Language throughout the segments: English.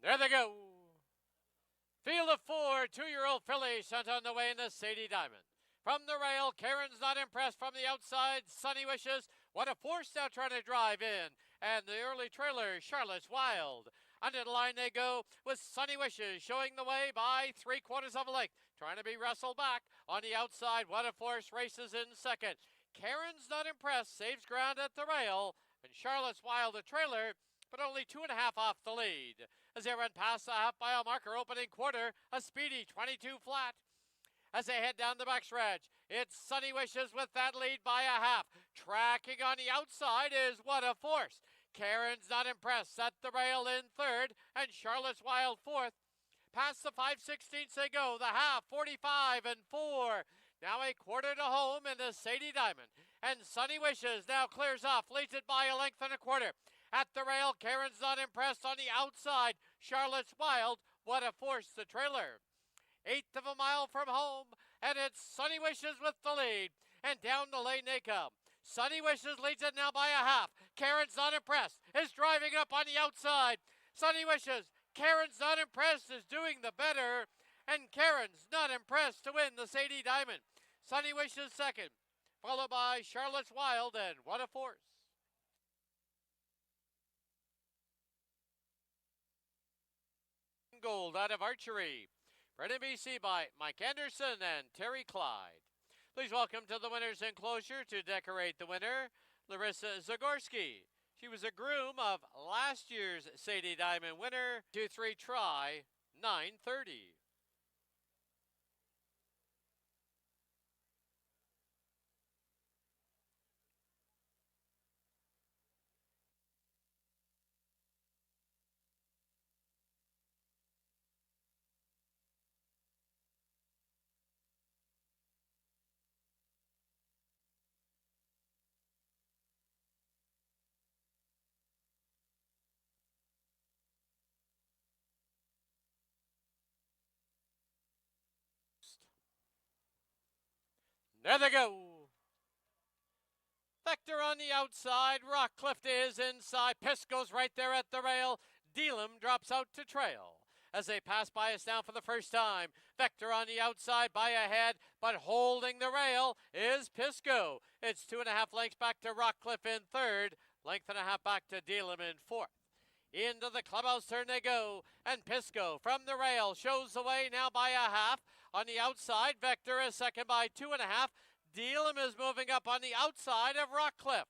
There they go. Field of four, 2-year-old filly sent on the way in the Sadie Diamond. From the rail, Karen's Not Impressed. From the outside, Sunny Wishes. What a force now trying to drive in. And the early trailer, Charlotte's Wild. Under the line they go with Sunny Wishes showing the way by 3/4 of a length. Trying to be wrestled back on the outside. What a force races in second. Karen's Not Impressed saves ground at the rail. And Charlotte's Wild, the trailer, but only 2.5 off the lead. As they run past the half-mile marker opening quarter, a speedy 22 flat. As they head down the backstretch, it's Sunny Wishes with that lead by a half. Tracking on the outside is What a Force. Karen's Not Impressed at the rail in third, and Charlotte's Wild fourth. Past the 5/16 they go, the half, 45 and 4. Now a quarter to home in the Sadie Diamond. And Sunny Wishes now clears off, leads it by a length and a quarter. At the rail, Karen's Not Impressed on the outside. Charlotte's Wild, What a Force, the trailer. 1/8 of a mile from home, and it's Sunny Wishes with the lead. And down the lane they come. Sunny Wishes leads it now by a half. Karen's Not Impressed is driving up on the outside. Sunny Wishes, Karen's Not Impressed is doing the better, and Karen's Not Impressed to win the Sadie Diamond. Sunny Wishes second, followed by Charlotte's Wild and What a Force. Gold out of archery. Bred in BC by Mike Anderson and Terry Clyde. Please welcome to the winner's enclosure to decorate the winner, Larissa Zagorski. She was a groom of last year's Sadie Diamond winner, 2-3 try, 9:30. There they go. Vector on the outside. Rockcliffe is inside. Pisco's right there at the rail. Delam drops out to trail. As they pass by us now for the first time. Vector on the outside by a head, but holding the rail is Pisco. It's 2.5 lengths back to Rockcliffe in third. Length and a half back to Delam in fourth. Into the clubhouse turn they go, and Pisco from the rail shows the way now by a half. On the outside, Vector is second by 2.5. Delam is moving up on the outside of Rockcliffe.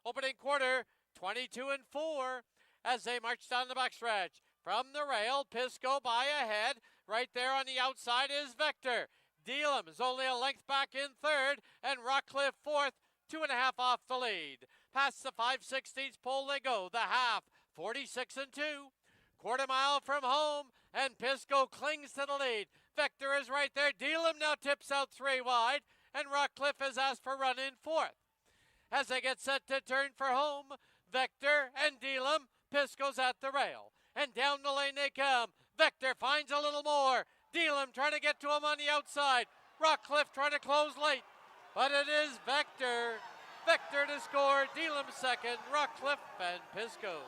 Opening quarter, 22 and 4 as they march down the backstretch. From the rail, Pisco by a head. Right there on the outside is Vector. Delam is only a length back in third, and Rockcliffe fourth, 2.5 off the lead. Past the 5/16 pole they go, the half, 46 and 2. Quarter mile from home, and Pisco clings to the lead. Vector is right there. Delam now tips out 3 wide, and Rockcliffe has asked for run in fourth. As they get set to turn for home, Vector and Delam, Pisco's at the rail. And down the lane they come. Vector finds a little more. Delam trying to get to him on the outside. Rockcliffe trying to close late. But it is Vector. Vector to score. Delam second. Rockcliffe and Pisco.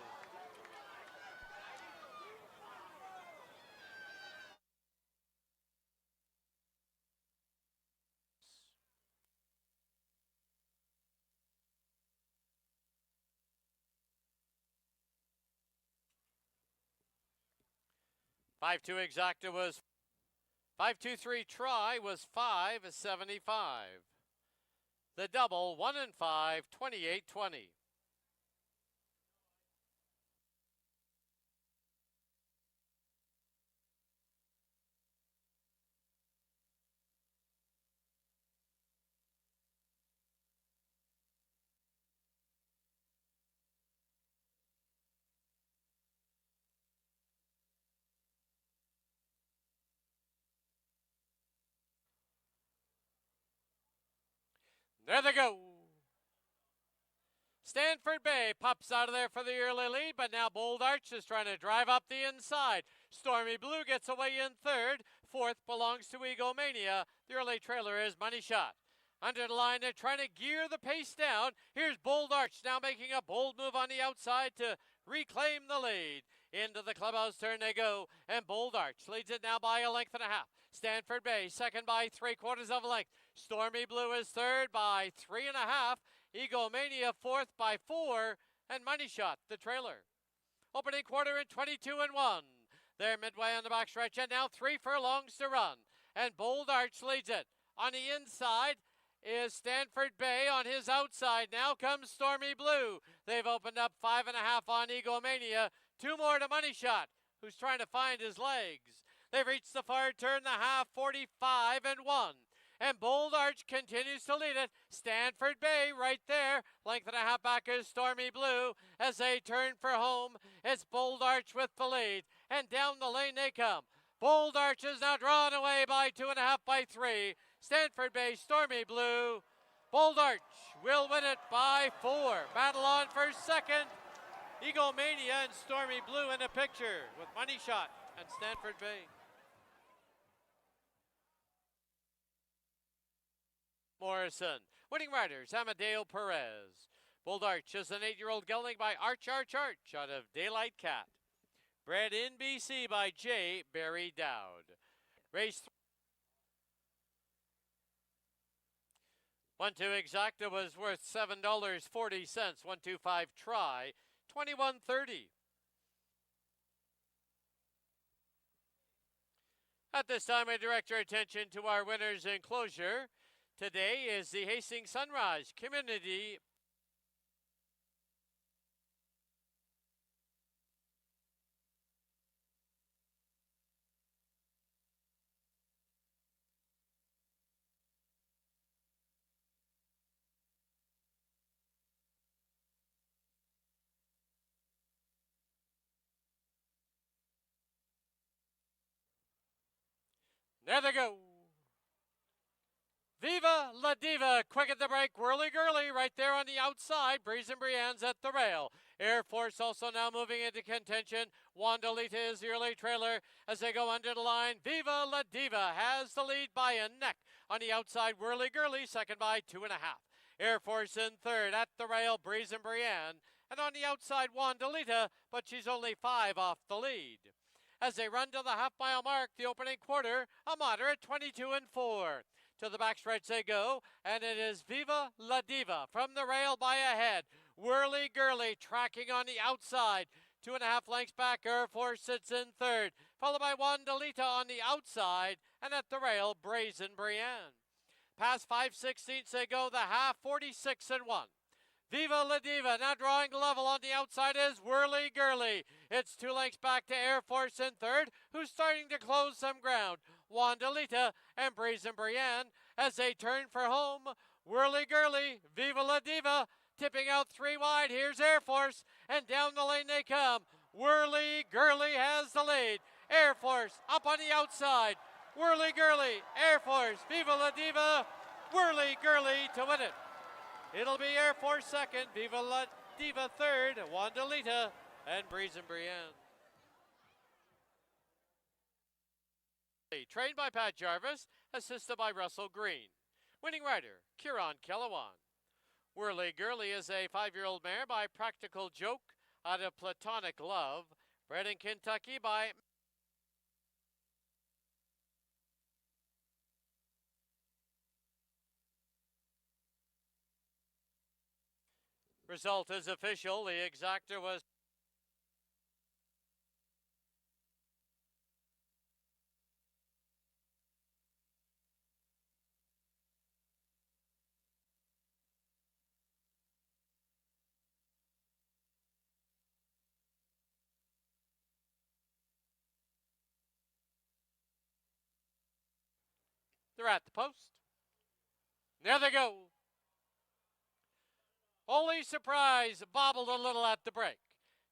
Five-two exacta was 5-2-3 try was 5.75. The double 1 and 5, 28-20. There they go. Stanford Bay pops out of there for the early lead, but now Bold Arch is trying to drive up the inside. Stormy Blue gets away in third. Fourth belongs to Egomania. The early trailer is Money Shot. Under the line, they're trying to gear the pace down. Here's Bold Arch now making a bold move on the outside to reclaim the lead. Into the clubhouse turn they go, and Bold Arch leads it now by a length and a half. Stanford Bay second by 3/4 of a length. Stormy Blue is third by 3.5. Egomania fourth by 4, and Money Shot the trailer. Opening quarter in 22-1. They're midway on the backstretch, and now 3 furlongs to run. And Bold Arch leads it. On the inside is Stanford Bay. On his outside now comes Stormy Blue. They've opened up 5.5 on Egomania. 2 more to Money Shot, who's trying to find his legs. They've reached the far turn, the half, 45-1. And Bold Arch continues to lead it. Stanford Bay right there. Length and a half back is Stormy Blue. As they turn for home, it's Bold Arch with the lead. And down the lane they come. Bold Arch is now drawn away by 2.5 by 3. Stanford Bay, Stormy Blue. Bold Arch will win it by 4. Battle on for second. Egomania and Stormy Blue in a picture with Money Shot and Stanford Bay. Morrison. Winning riders, Amadeo Perez. Bold Arch is an 8-year-old gelding by Arch out of Daylight Cat. Bred in BC by J. Barry Dowd. Race 1-2 exacta was worth $7.40. 1-2-5 try, $21.30. At this time, I direct your attention to our winner's enclosure. Today is the Hastings Sunrise Community There they go. Viva La Diva, quick at the break, whirly-girly right there on the outside. Breeze and Brienne's at the rail. Air Force also now moving into contention. Wandalita is the early trailer as they go under the line. Viva La Diva has the lead by a neck. On the outside, whirly-girly, second by 2.5. Air Force in third at the rail, Breeze and Brienne. And on the outside, Wandalita, but she's only 5 off the lead. As they run to the half-mile mark, the opening quarter, a moderate 22-4. To the backstretch they go, and it is Viva La Diva from the rail by a head. Whirly-girly tracking on the outside. 2.5 lengths back, Air Force sits in third, followed by Wandalita on the outside, and at the rail, Brazen Brienne. Past 5/16 they go, the half, 46-1. Viva La Diva now drawing level on the outside is Whirly-girly. It's 2 lengths back to Air Force in third, who's starting to close some ground. Wandalita and Brazen Brienne as they turn for home. Whirly-girly, Viva La Diva, tipping out 3 wide. Here's Air Force, and down the lane they come. Whirly-girly has the lead. Air Force up on the outside. Whirly-girly, Air Force, Viva La Diva, Whirly-girly to win it. It'll be Air Force second, Viva La Diva third, Wandalita and Brazen Brienne. Trained by Pat Jarvis, assisted by Russell Green. Winning rider, Kieran Kellewan. Whirly-girly is a 5-year-old mare by Practical Joke out of Platonic Love. Bred in Kentucky by Result is official. The exactor was they're at the post. There they go. Holy Surprise bobbled a little at the break.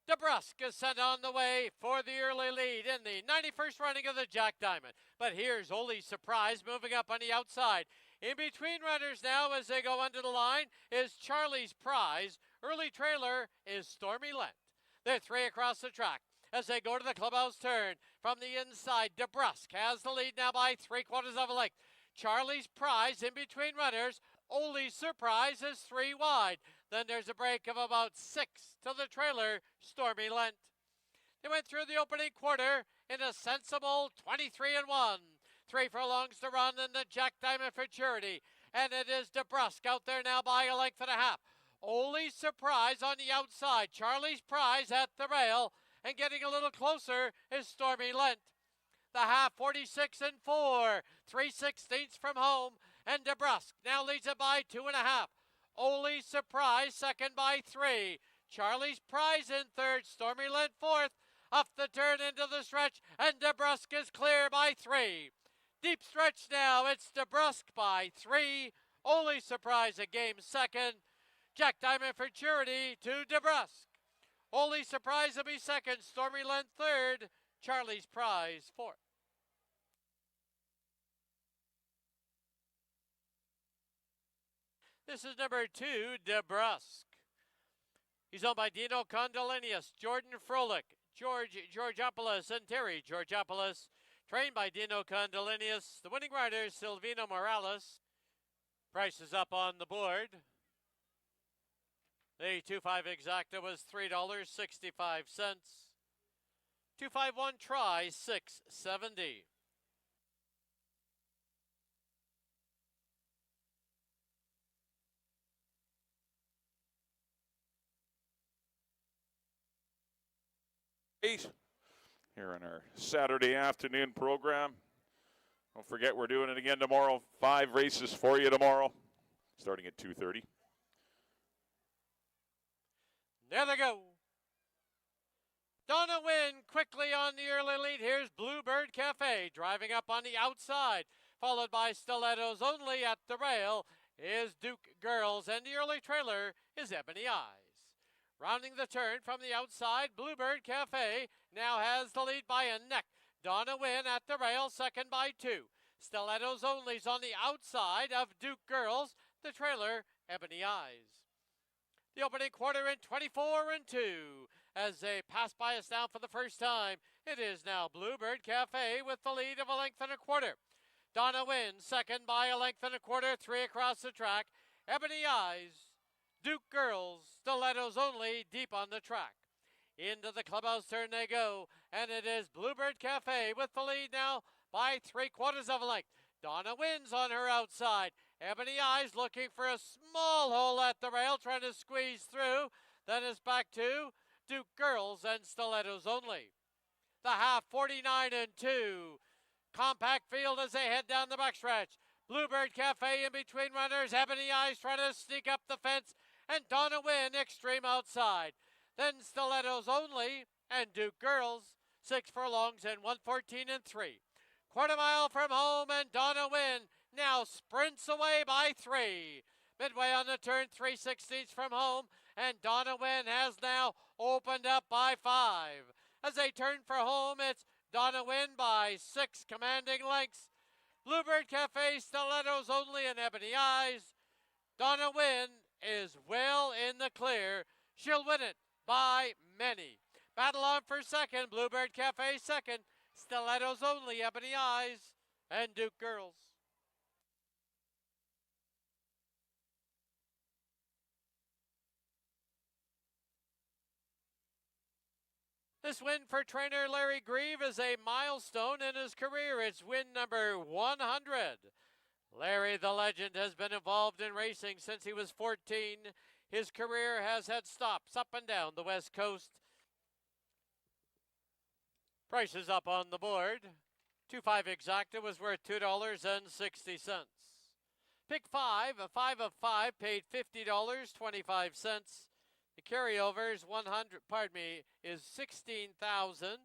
DeBrusque is sent on the way for the early lead in the 91st running of the Jack Diamond. But here's Holy Surprise moving up on the outside. In between runners now as they go under the line is Charlie's Prize. Early trailer is Stormy Lent. They're 3 across the track as they go to the clubhouse turn. From the inside, DeBrusque has the lead now by 3/4 of a length. Charlie's Prize in between runners. Holy Surprise is 3 wide. Then there's a break of about 6 to the trailer, Stormy Lent. They went through the opening quarter in a sensible 23-1. 3 furlongs to run in the Jack Diamond Futurity. And it is DeBrusque out there now by a length and a half. Only Surprise on the outside. Charlie's Prize at the rail. And getting a little closer is Stormy Lent. The half 46-4. 3/16 from home. And DeBrusque now leads it by 2.5. Only Surprise second by 3. Charlie's Prize in third. Stormy Lent fourth. Up the turn into the stretch. And DeBrusque is clear by 3. Deep stretch now. It's DeBrusque by 3. Only Surprise a game second. Jack Diamond Futurity to DeBrusque. Only Surprise will be second. Stormy Lent third. Charlie's Prize fourth. This is number 2, DeBrusque. He's owned by Dino Condolinius, Jordan Froelich, George Georgopoulos, and Terry Georgopoulos. Trained by Dino Condolinius. The winning rider, Silvino Morales. Price is up on the board. The 2.5 exacta was $3.65. 251 try, $6.70. Here in our Saturday afternoon program. Don't forget, we're doing it again tomorrow. 5 races for you tomorrow, starting at 2:30. There they go. Donna Wynn quickly on the early lead. Here's Bluebird Cafe driving up on the outside, followed by Stilettos Only at the rail is Duke Girls, and the early trailer is Ebony Eyes. Rounding the turn from the outside, Bluebird Cafe now has the lead by a neck. Donna Wynn at the rail, second by 2. Stilettos Only's on the outside of Duke Girls, the trailer, Ebony Eyes. The opening quarter in 24-2. As they pass by us now for the first time, it is now Bluebird Cafe with the lead of a length and a quarter. Donna Wynn, second by a length and a quarter, 3 across the track. Ebony Eyes, Duke Girls, Stilettos Only deep on the track. Into the clubhouse turn they go, and it is Bluebird Cafe with the lead now by 3/4 of a length. Donna Wynn's on her outside. Ebony Eyes looking for a small hole at the rail, trying to squeeze through. Then it's back to Duke Girls and Stilettos Only. The half 49-2. Compact field as they head down the backstretch. Bluebird Cafe in between runners. Ebony Eyes trying to sneak up the fence. And Donna Wynn extreme outside. Then Stilettos Only and Duke Girls. 6 furlongs and 1:14-3. Quarter mile from home, and Donna Wynn now sprints away by 3. Midway on the turn, 3/16 from home, and Donna Wynn has now opened up by 5. As they turn for home, it's Donna Wynn by 6 commanding lengths. Bluebird Cafe, Stilettos Only, and Ebony Eyes. Donna Wynn is well in the clear. She'll win it by many. Battle on for second. Bluebird Cafe second. Stilettos Only, Ebony Eyes, and Duke Girls. This win for trainer Larry Grieve is a milestone in his career. It's win number 100. Larry, the legend, has been involved in racing since he was 14. His career has had stops up and down the West Coast. Prices up on the board. 2.5 exacta was worth $2.60. Pick 5, a 5 of 5 paid $50.25. The carryover is is $16,890.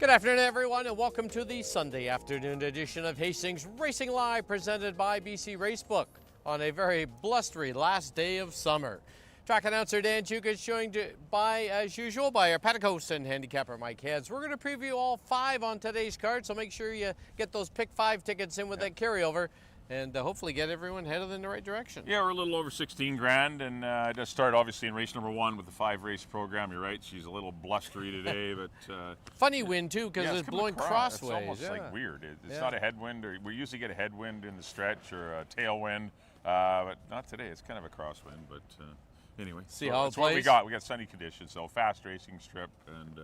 Good afternoon, everyone, and welcome to the Sunday afternoon edition of Hastings Racing Live, presented by BC Racebook on a very blustery last day of summer. Track announcer Dan Chuka joined as usual, by our paddock host and handicapper Mike Heads. We're going to preview all 5 on today's card, so make sure you get those pick 5 tickets in with that carryover, and hopefully get everyone headed in the right direction. Yeah, we're a little over 16 grand, and just started obviously in race number 1 with the 5-race program. You're right, she's a little blustery today, but funny wind too, because it's blowing crossways. It's almost like weird. It's not a headwind, or we usually get a headwind in the stretch or a tailwind, but not today. It's kind of a crosswind, but anyway. See how it plays. What we got. We got sunny conditions, so fast racing strip, and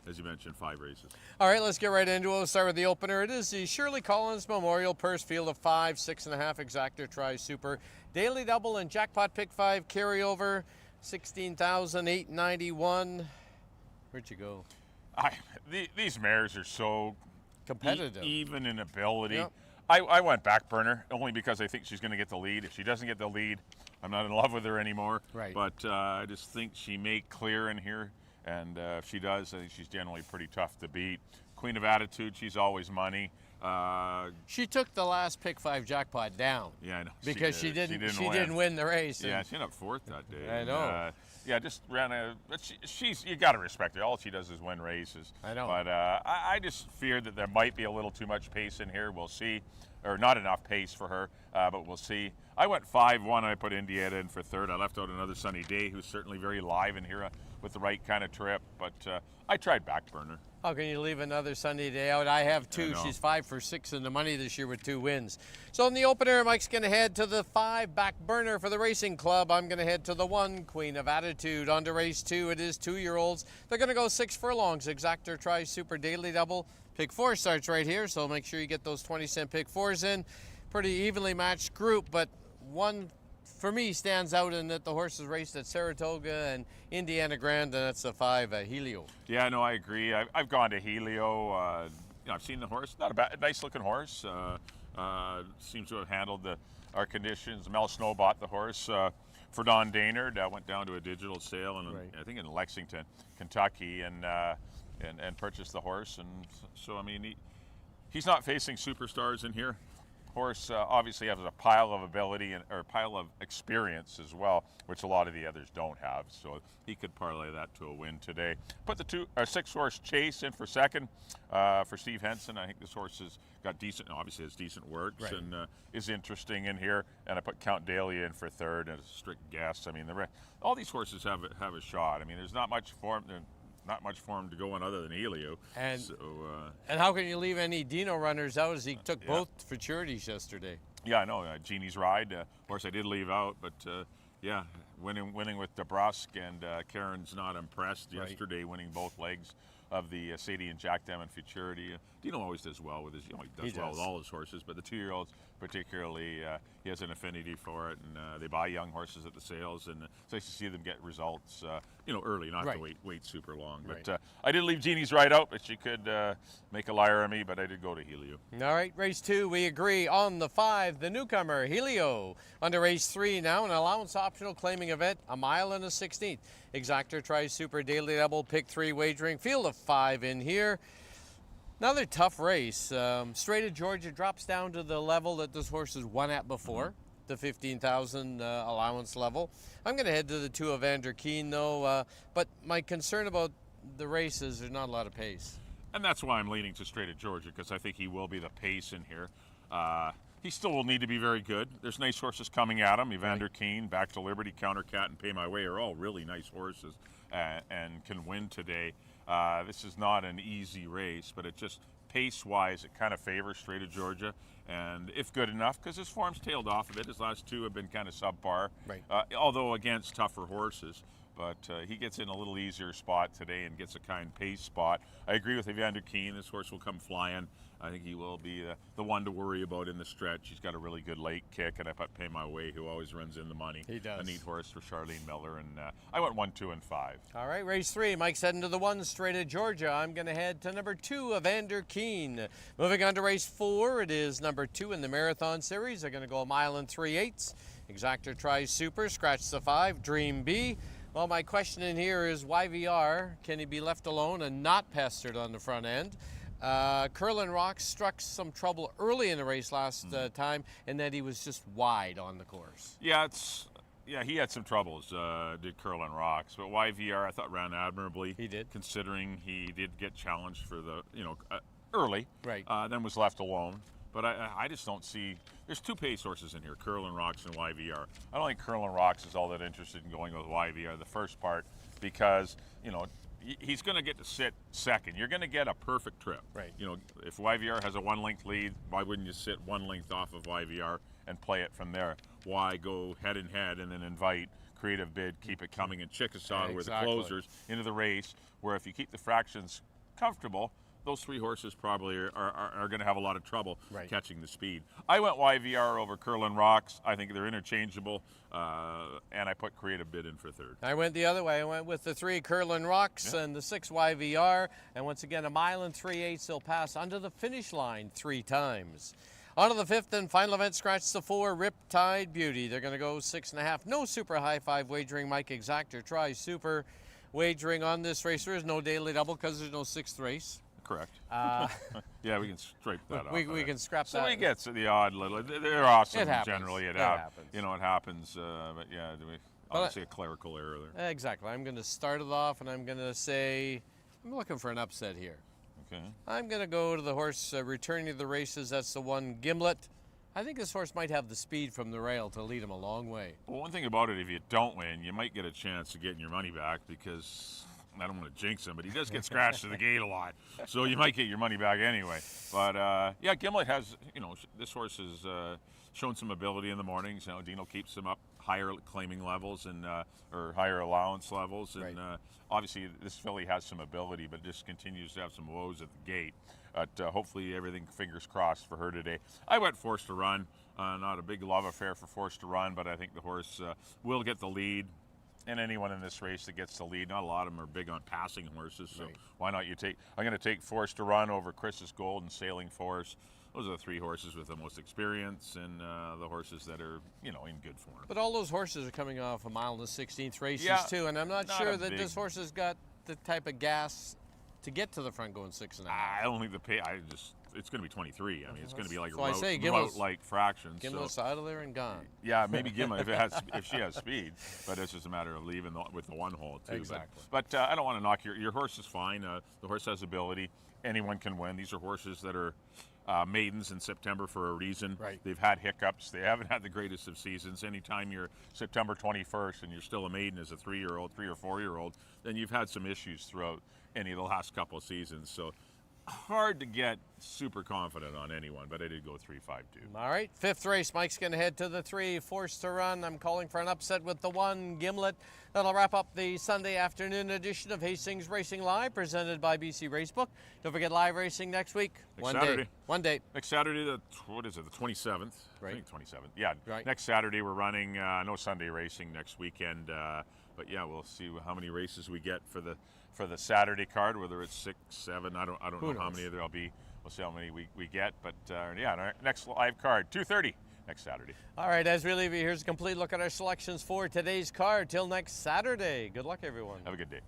as you mentioned, 5 races. All right, let's get right into it. We'll start with the opener. It is the Shirley Collins Memorial Purse Field of 5, 6.5 exactor try super. Daily double and jackpot pick 5 carryover, 16,891. Where'd you go? These mares are so competitive, even in ability. Yep. I went back burner only because I think she's going to get the lead. If she doesn't get the lead, I'm not in love with her anymore. Right. But I just think she may clear in here. And if she does, I think she's generally pretty tough to beat. Queen of Attitude, she's always money. She took the last pick 5 jackpot down. Yeah, I know. Because she didn't win the race. Yeah, she ended up 4th that day. I know. Yeah, just ran a. But she's you got to respect her. All she does is win races. I know. But I just fear that there might be a little too much pace in here. We'll see, or not enough pace for her. But we'll see. I went 5-1. I put Indiana in for 3rd. I left out Another Sunny Day, who's certainly very live in here with the right kind of trip. But I tried back burner. How can you leave Another Sunday Day out? I have 2. I She's 5 for 6 in the money this year with 2 wins. So in the opener, Mike's going to head to the 5 back burner for the Racing Club. I'm going to head to the 1 Queen of Attitude. On to race 2, it is 2-year-olds. They're going to go 6 furlongs. Exactor try super daily double. Pick 4 starts right here, so make sure you get those 20-cent pick 4s in. Pretty evenly matched group, but one for me stands out in that the horses raced at Saratoga and Indiana Grand, and that's the 5 Helio. Yeah, no, I agree. I've gone to Helio. I've seen the horse. Not a bad, nice looking horse. Seems to have handled our conditions. Mel Snow bought the horse for Don Daynard. Went down to a digital sale, and I think in Lexington, Kentucky, and purchased the horse. And so, I mean, he's not facing superstars in here. Horse obviously has a pile of ability or a pile of experience as well, which a lot of the others don't have. So he could parlay that to a win today. Put the 6-horse Chase in for 2nd for Steve Henson. I think this horse has got decent, obviously has decent works, and is interesting in here. And I put Count Dalia in for 3rd as a strict guess. I mean, all these horses have a shot. I mean, there's not much for them. Not much for him to go on other than Helio. And so, and how can you leave any Dino runners out, as he took both futurities yesterday? Yeah, I know. Jeannie's Ride, of course, I did leave out, but yeah, winning with DeBrusque, and Karen's not impressed yesterday, winning both legs of the Sadie and Jack Dem and Futurity. Dino always does well with his, he does well with all his horses, but the 2-year-olds particularly, he has an affinity for it, and they buy young horses at the sales, and it's nice to see them get results, early, not to wait super long. But I did leave Jeannie's Ride out, but she could make a liar of me, but I did go to Helio. All right, race 2, we agree on the 5, the newcomer, Helio. On to race 3 now, an allowance optional claiming event, 1 mile and a 16th. Exactor tries super daily double, pick 3 wagering, field of 5 in here. Another tough race. Straight of Georgia drops down to the level that this horse has won at before, the 15,000 allowance level. I'm going to head to the 2 Evander Keen, though, but my concern about the race is there's not a lot of pace. And that's why I'm leaning to Straight of Georgia, because I think he will be the pace in here. He still will need to be very good. There's nice horses coming at him. Evander Keen, Back to Liberty, Counter Cat, and Pay My Way are all really nice horses and can win today. This is not an easy race, but it just pace-wise, it kind of favors Straight of Georgia. And if good enough, because his form's tailed off a bit. His last 2 have been kind of subpar, although against tougher horses. But he gets in a little easier spot today and gets a kind pace spot. I agree with Evander Keen. This horse will come flying. I think he will be the one to worry about in the stretch. He's got a really good late kick, and I put Pay My Way, who always runs in the money. He does. A neat horse for Charlene Miller, and I went 1, 2, and 5. All right, race 3. Mike's heading to the 1, Straight of Georgia. I'm going to head to number 2, Evander Keen. Moving on to race 4, it is number 2 in the Marathon Series. They're going to go 1 mile and 3/8. Exactor tries super, scratch the 5, Dream B. Well, my question in here is YVR, can he be left alone and not pestered on the front end? Curlin Rock struck some trouble early in the race last time, and that he was just wide on the course. Yeah, he had some troubles, did Curlin Rocks, but YVR I thought ran admirably. He did. Considering he did get challenged for the, early. Right. Then was left alone. But I just don't see, there's two pace horses in here, Curlin Rocks and YVR. I don't think Curlin Rocks is all that interested in going with YVR the first part because, he's going to get to sit second. You're going to get a perfect trip. Right. If YVR has a 1 length lead, why wouldn't you sit 1 length off of YVR and play it from there? Why go head and head and then invite creative bid, keep it coming, and Chickasaw were the closers into the race, where if you keep the fractions comfortable, those three horses probably are going to have a lot of trouble catching the speed. I went YVR over Curlin Rocks. I think they're interchangeable, and I put creative bid in for third. I went the other way. I went with the 3 Curlin Rocks and the 6 YVR, and once again, 1 mile and 3/8 they'll pass under the finish line 3 times. On to the 5th and final event, scratch the 4 Riptide Beauty. They're going to go 6.5. No super high 5 wagering. Mike Exactor tries super wagering on this race. There is no daily double because there's no 6th race. Correct. Yeah, we can scrape that off. We can scrap that. So he gets the odd little. They're awesome. It happens. Generally, it happens. It happens. But yeah, obviously a clerical error there. Exactly. I'm going to start it off, and I'm going to say I'm looking for an upset here. Okay. I'm going to go to the horse returning to the races. That's the 1 Gimlet. I think this horse might have the speed from the rail to lead him a long way. Well, one thing about it, if you don't win, you might get a chance of getting your money back because. I don't want to jinx him, but he does get scratched to the gate a lot. So you might get your money back anyway. But, yeah, Gimlet has, this horse has shown some ability in the mornings. Dino keeps him up higher claiming levels and or higher allowance levels. And obviously this filly has some ability, but just continues to have some woes at the gate. But hopefully everything, fingers crossed for her today. I went Forced to Run. Not a big love affair for Forced to Run, but I think the horse will get the lead. And anyone in this race that gets the lead, not a lot of them are big on passing horses, so why not you take, I'm going to take Forced to Run over Chris's Gold and Sailing Force. Those are the 3 horses with the most experience and the horses that are, in good form. But all those horses are coming off 1 mile and 16th races too, and I'm not sure that this horse has got the type of gas to get to the front going 6.5. I don't think it's going to be 23. I mean, it's going to be like route-like fractions. Gimlet's out of there and gone. Yeah, maybe Gimlet if she has speed, but it's just a matter of leaving with the 1 hole too. Exactly. But I don't want to knock your horse is fine. The horse has ability. Anyone can win. These are horses that are maidens in September for a reason. Right. They've had hiccups. They haven't had the greatest of seasons. Anytime you're September 21st and you're still a maiden as a 3-year-old, 3 or 4-year-old, then you've had some issues throughout any of the last couple of seasons. So hard to get super confident on anyone, but I did go 3-5-2. All right, 5th race. Mike's going to head to the 3 Forced to Run. I'm calling for an upset with the 1 Gimlet. That'll wrap up the Sunday afternoon edition of Hastings Racing Live, presented by BC Racebook. Don't forget live racing next week. One day. Next Saturday, the 27th? Right. I think 27th. Yeah. Right. Next Saturday we're running no Sunday racing next weekend, but yeah, we'll see how many races we get for the Saturday card. Whether it's 6, 7, I don't know how many there'll be. We'll see how many we get. But yeah, our next live card 2:30 next Saturday. All right, as we leave you, here's a complete look at our selections for today's card. Till next Saturday. Good luck, everyone. Have a good day.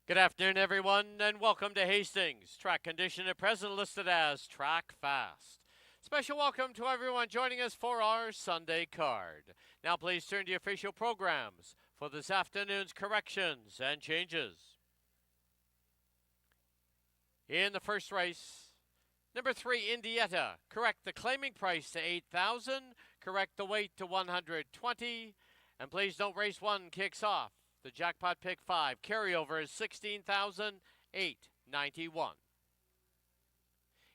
Good afternoon, everyone, and welcome to Hastings. Track condition at present listed as track fast. Special welcome to everyone joining us for our Sunday card. Now please turn to the official programs for this afternoon's corrections and changes. In the first race, number 3, Indietta. Correct the claiming price to $8,000. Correct the weight to 120. And please don't race 1 kicks off. The jackpot pick 5 carryover is $16,891.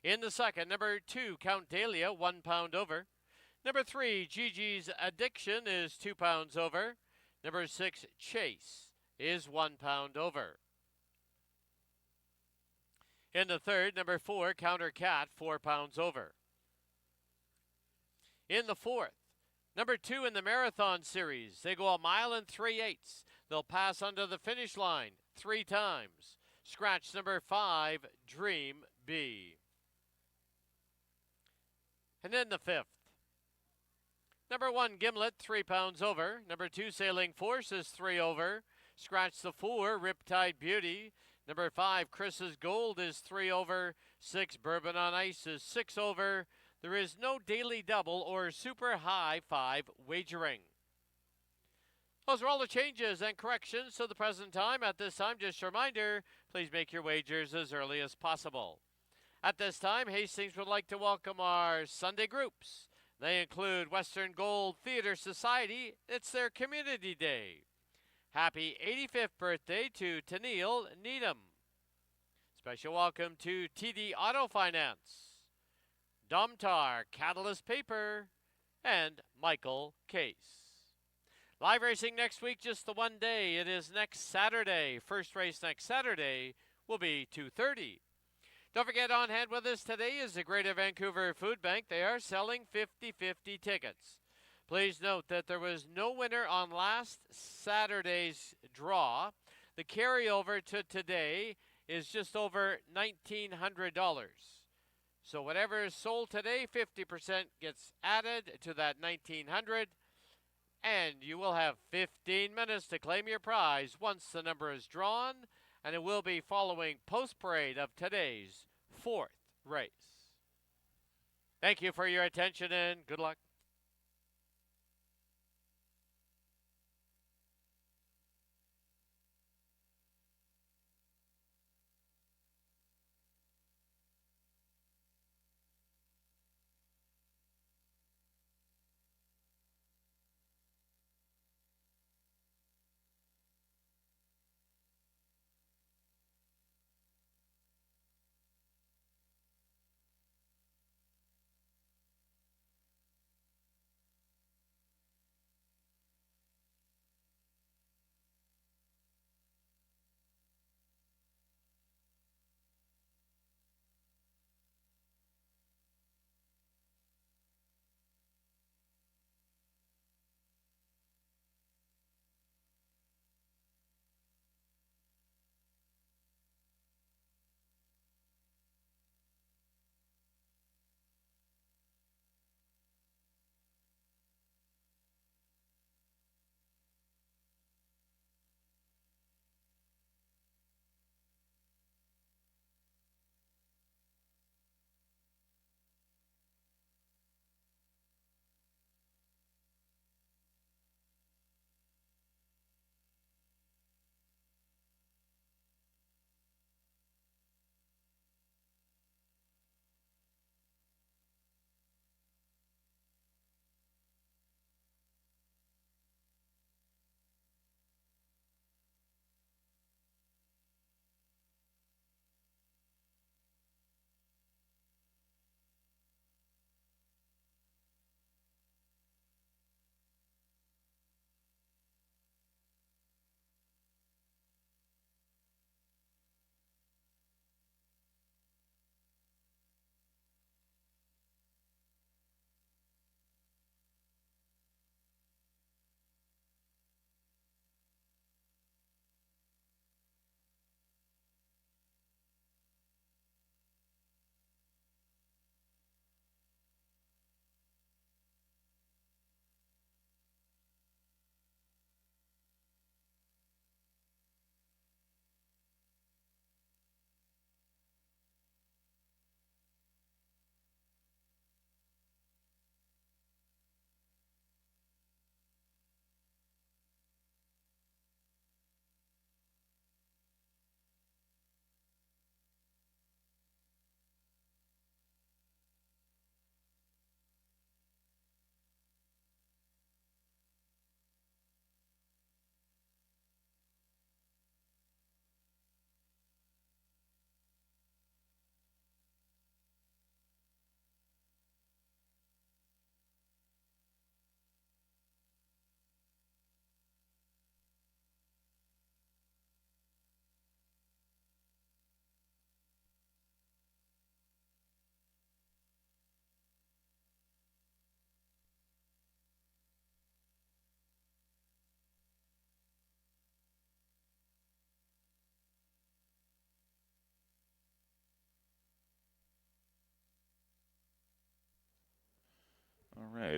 In the second, number 2, Count Dahlia, 1 pound over. Number 3, Gigi's Addiction is 2 pounds over. Number 6, Chase is 1 pound over. In the third, number 4, Counter Cat, 4 pounds over. In the fourth, number 2 in the Marathon Series, they go 1 mile and 3/8. They'll pass under the finish line 3 times. Scratch number 5, Dream B. And in the fifth, number 1, Gimlet, 3 pounds over. Number 2, Sailing Force is 3 over. Scratch the 4, Riptide Beauty. Number 5, Chris's Gold is 3 over. 6, Bourbon on Ice is 6 over. There is no daily double or super high 5 wagering. Those are all the changes and corrections to the present time. At this time, just a reminder, please make your wagers as early as possible. At this time, Hastings would like to welcome our Sunday groups. They include Western Gold Theater Society. It's their community day. Happy 85th birthday to Tennille Needham. Special welcome to TD Auto Finance, Domtar Catalyst Paper, and Michael Case. Live racing next week, just the one day. It is next Saturday. First race next Saturday will be 2:30. Don't forget, on hand with us today is the Greater Vancouver Food Bank. They are selling 50-50 tickets. Please note that there was no winner on last Saturday's draw. The carryover to today is just over $1,900. So whatever is sold today, 50% gets added to that $1,900, and you will have 15 minutes to claim your prize once the number is drawn, and it will be following post-parade of today's 4th race. Thank you for your attention, and good luck.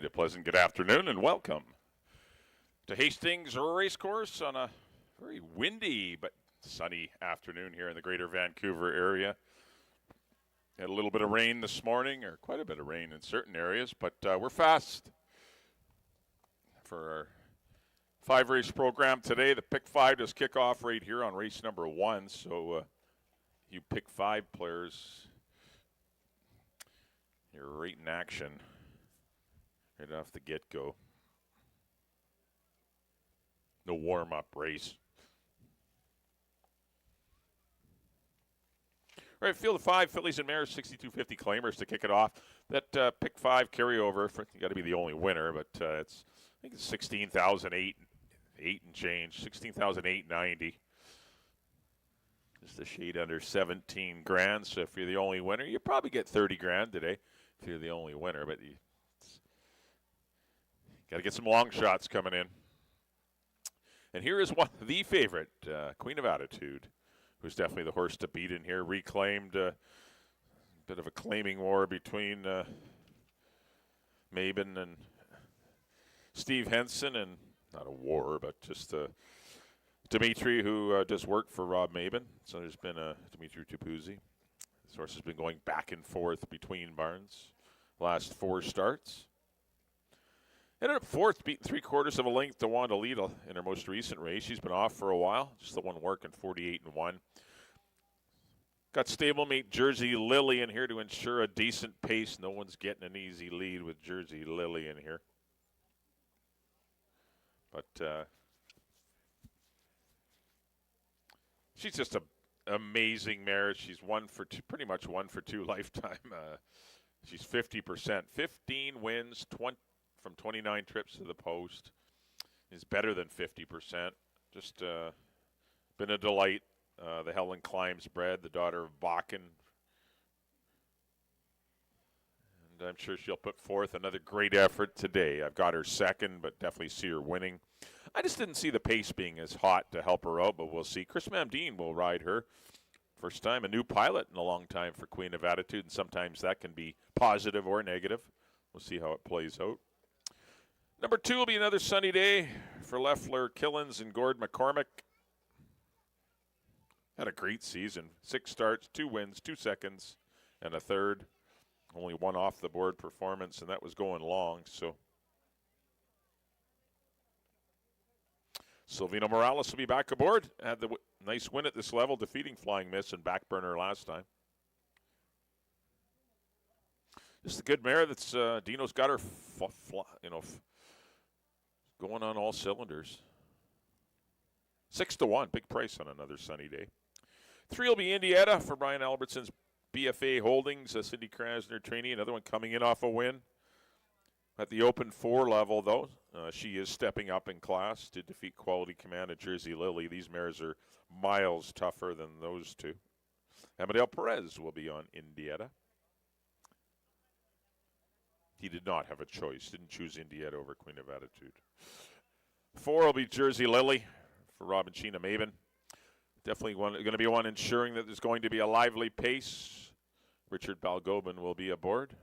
right, a pleasant good afternoon and welcome to Hastings Racecourse on a very windy but sunny afternoon here in the greater Vancouver area. Had a little bit of rain this morning, or quite a bit of rain in certain areas, but we're fast for our 5-race program today. The Pick 5 does kick off right here on race number 1, so you Pick 5 players, you're right in action right off the get-go. No warm-up race. All right, field of 5, fillies and mares, 6250 claimers to kick it off. That Pick 5 carryover, you got to be the only winner, but I think it's 16,008 and change, 16,890. Just a shade under 17 grand. So if you're the only winner, you probably get 30 grand today if you're the only winner. But you got to get some long shots coming in. And here is one, the favorite, Queen of Attitude, who's definitely the horse to beat in here. Reclaimed a bit of a claiming war between Mabin and Steve Henson, and not a war, but just Dimitri, who does work for Rob Mabin. So there's been a Dimitri Tupuzzi. This horse has been going back and forth between barns last 4 starts. Ended up 4th, beating 3/4 of a length to Wanda Lita in her most recent race. She's been off for a while, just the one working 48-1. Got stablemate Jersey Lily in here to ensure a decent pace. No one's getting an easy lead with Jersey Lily in here. But she's just an amazing mare. She's pretty much 1 for 2 lifetime. She's 50%, 15 wins, 20 from 29 trips to the post. Is better than 50%. Just been a delight. The Helen Climbs bred, the daughter of Bakken. And I'm sure she'll put forth another great effort today. I've got her second, but definitely see her winning. I just didn't see the pace being as hot to help her out, but we'll see. Chris Mamdine will ride her. First time, a new pilot in a long time for Queen of Attitude, and sometimes that can be positive or negative. We'll see how it plays out. Number 2 will be another sunny day for Leffler Killens and Gord McCormick. Had a great season. 6 starts, 2 wins, 2 seconds, and a third. Only 1 off-the-board performance, and that was going long. So Silvino Morales will be back aboard. Had the nice win at this level, defeating Flying Miss and Backburner last time. Just a good mare that's Dino's got her going on all cylinders. 6-1, big price on another sunny day. 3 will be Indiana for Brian Albertson's BFA Holdings, Cindy Krasner trainee, another one coming in off a win. At the Open 4 level, though, she is stepping up in class to defeat Quality Command and Jersey Lily. These mares are miles tougher than those two. Amadeo Perez will be on Indiana. He did not have a choice, didn't choose Indiana over Queen of Attitude. 4 will be Jersey Lily for Robin Sheena Maven. Definitely going to be one ensuring that there's going to be a lively pace. Richard Balgobin will be aboard.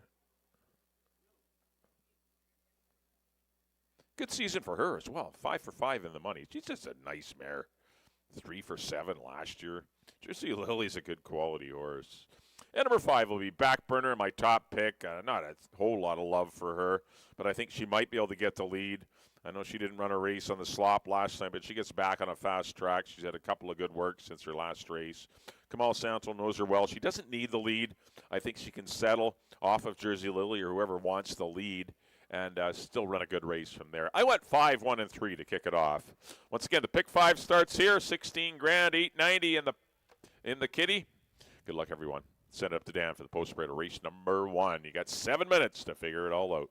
Good season for her as well. 5 for 5 in the money. She's just a nice mare. 3 for 7 last year. Jersey Lily's a good quality horse. And number 5 will be Backburner, my top pick. Not a whole lot of love for her, but I think she might be able to get the lead. I know she didn't run a race on the slop last time, but she gets back on a fast track. She's had a couple of good work since her last race. Kamal Santo knows her well. She doesn't need the lead. I think she can settle off of Jersey Lily or whoever wants the lead and still run a good race from there. I went 5, 1, and 3 to kick it off. Once again, the Pick 5 starts here. 16 grand, 890 in the kitty. Good luck, everyone. Send it up to Dan for the post-spread of race number 1. You got 7 minutes to figure it all out.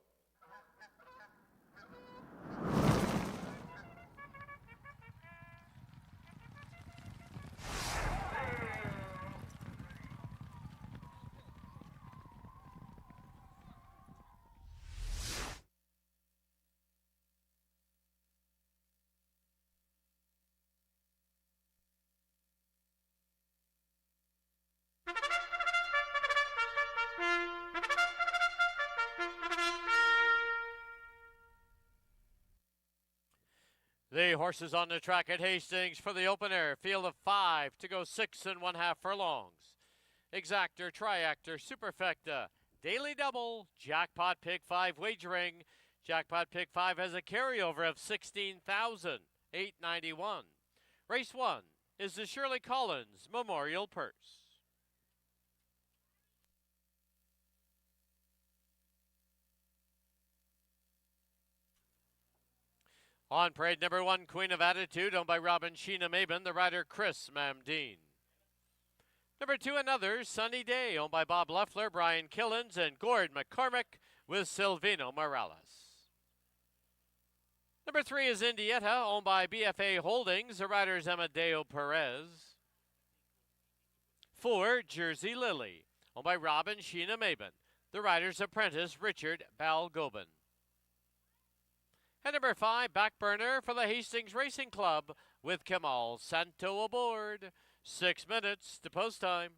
The horses on the track at Hastings for the opener. Field of 5 to go 6 1/2 furlongs. Exactor, Triactor, Superfecta, Daily Double, Jackpot Pick 5 wagering. Jackpot Pick 5 has a carryover of $16,891. Race 1 is the Shirley Collins Memorial Purse. On parade number 1, Queen of Attitude, owned by Robin Sheena Maben, the rider Chris Mamdeen. Number 2, Another Sunny Day, owned by Bob Leffler, Brian Killens, and Gord McCormick with Silvino Morales. Number 3 is Indietta, owned by BFA Holdings, the riders Amadeo Perez. 4, Jersey Lily, owned by Robin Sheena Maben, the rider's apprentice Richard Balgobin. And number 5, Backburner for the Hastings Racing Club with Kamal Santo aboard. 6 minutes to post time.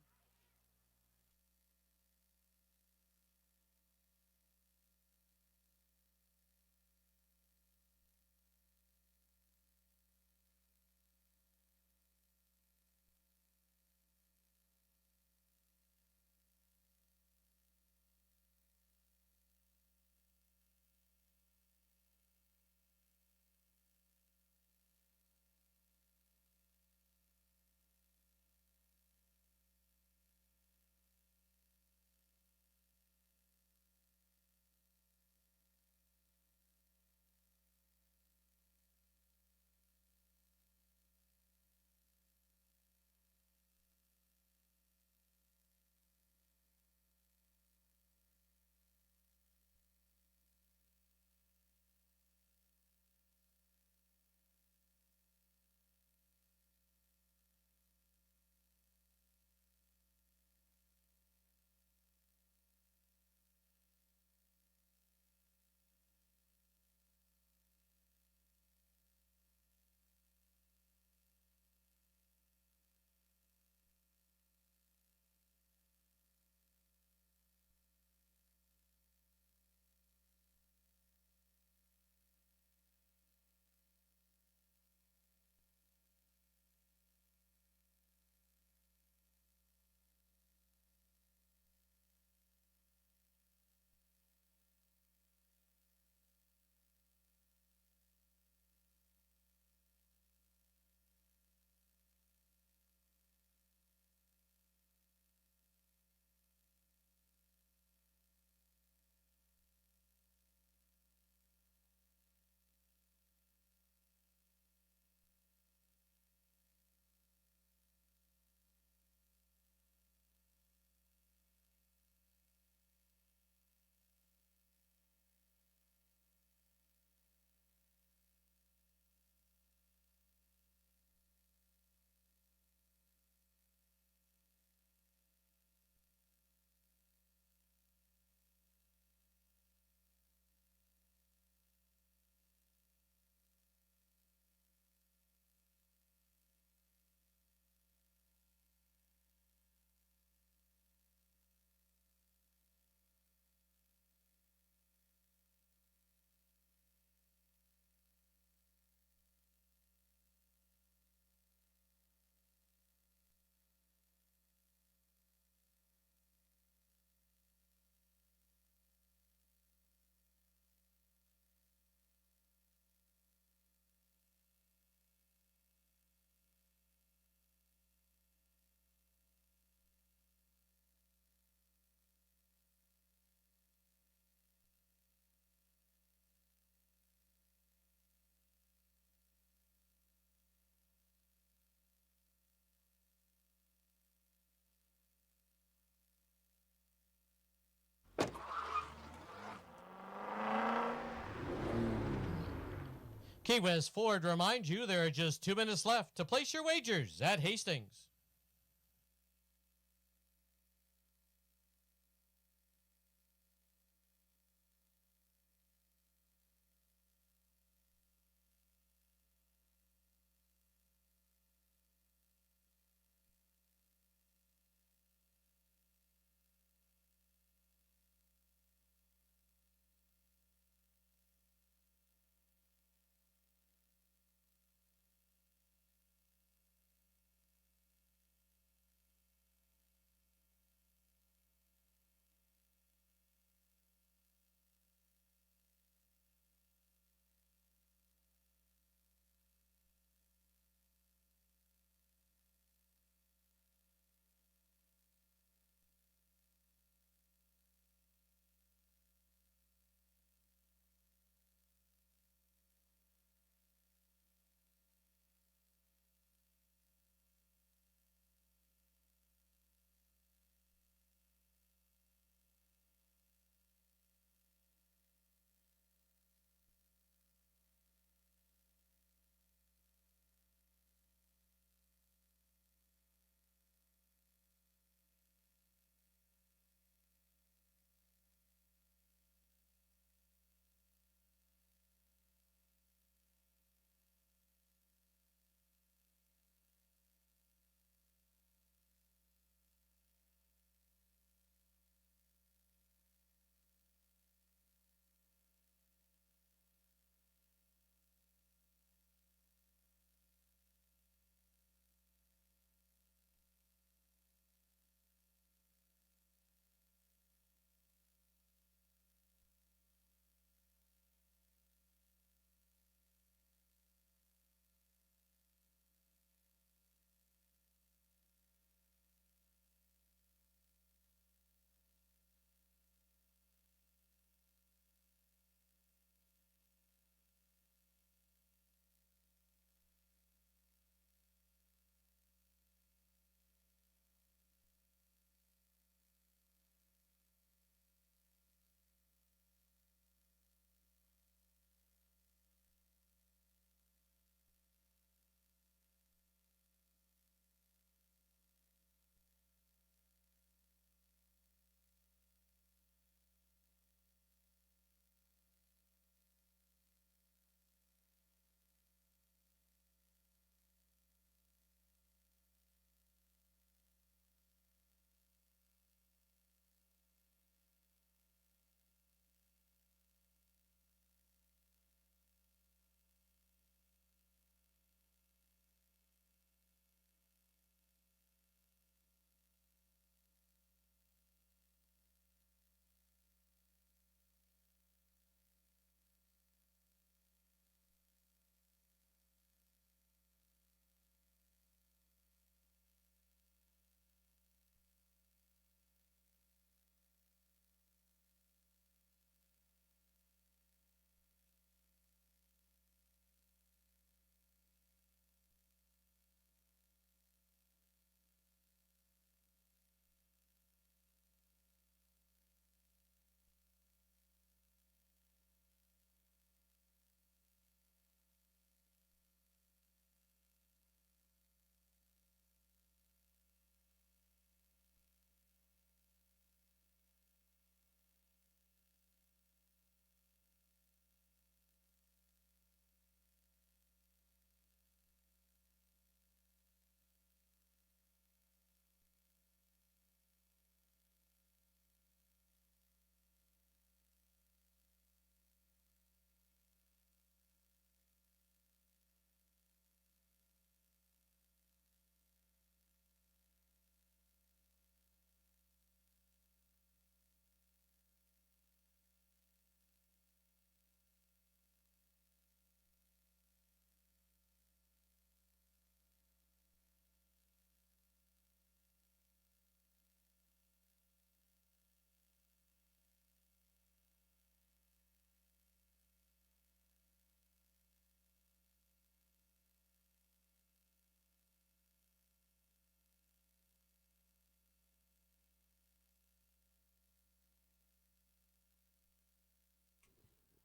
Key West Ford reminds you there are just 2 minutes left to place your wagers at Hastings.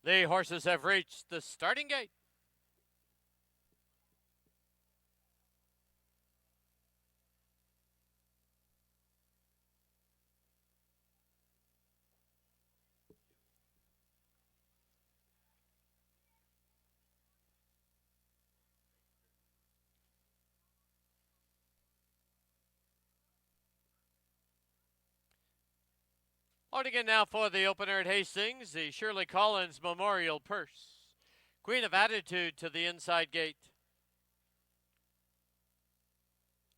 The horses have reached the starting gate. Loading in now for the opener at Hastings, the Shirley Collins Memorial Purse. Queen of Attitude to the inside gate.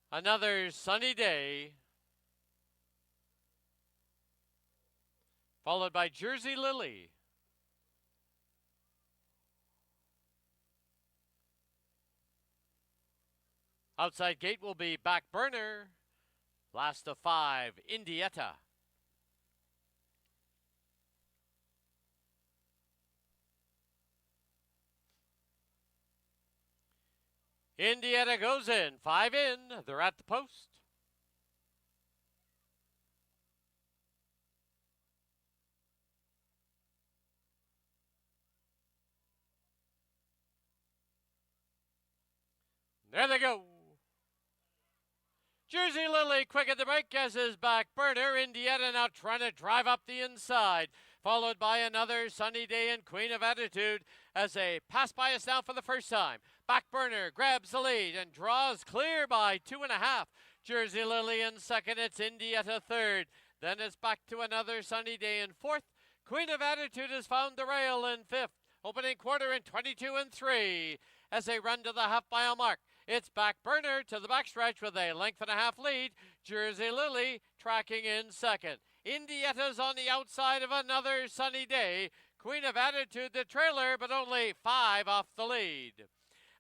Another Sunny Day, followed by Jersey Lily. Outside gate will be Back Burner. Last of 5, Indietta. Indietta goes in, 5 in, they're at the post. There they go. Jersey Lily quick at the break, as is Back Burner. Indietta now trying to drive up the inside, followed by another Sunny Day and Queen of Attitude as they pass by us now for the first time. Back Burner grabs the lead and draws clear by 2.5. Jersey Lily in second, it's Indietta third. Then it's back to another Sunny Day in fourth. Queen of Attitude has found the rail in fifth. Opening quarter in 22 and 3 as they run to the half-mile mark. It's Back Burner to the backstretch with a 1.5 length lead. Jersey Lily tracking in second. Indietta's on the outside of another Sunny Day. Queen of Attitude the trailer, but only 5 off the lead.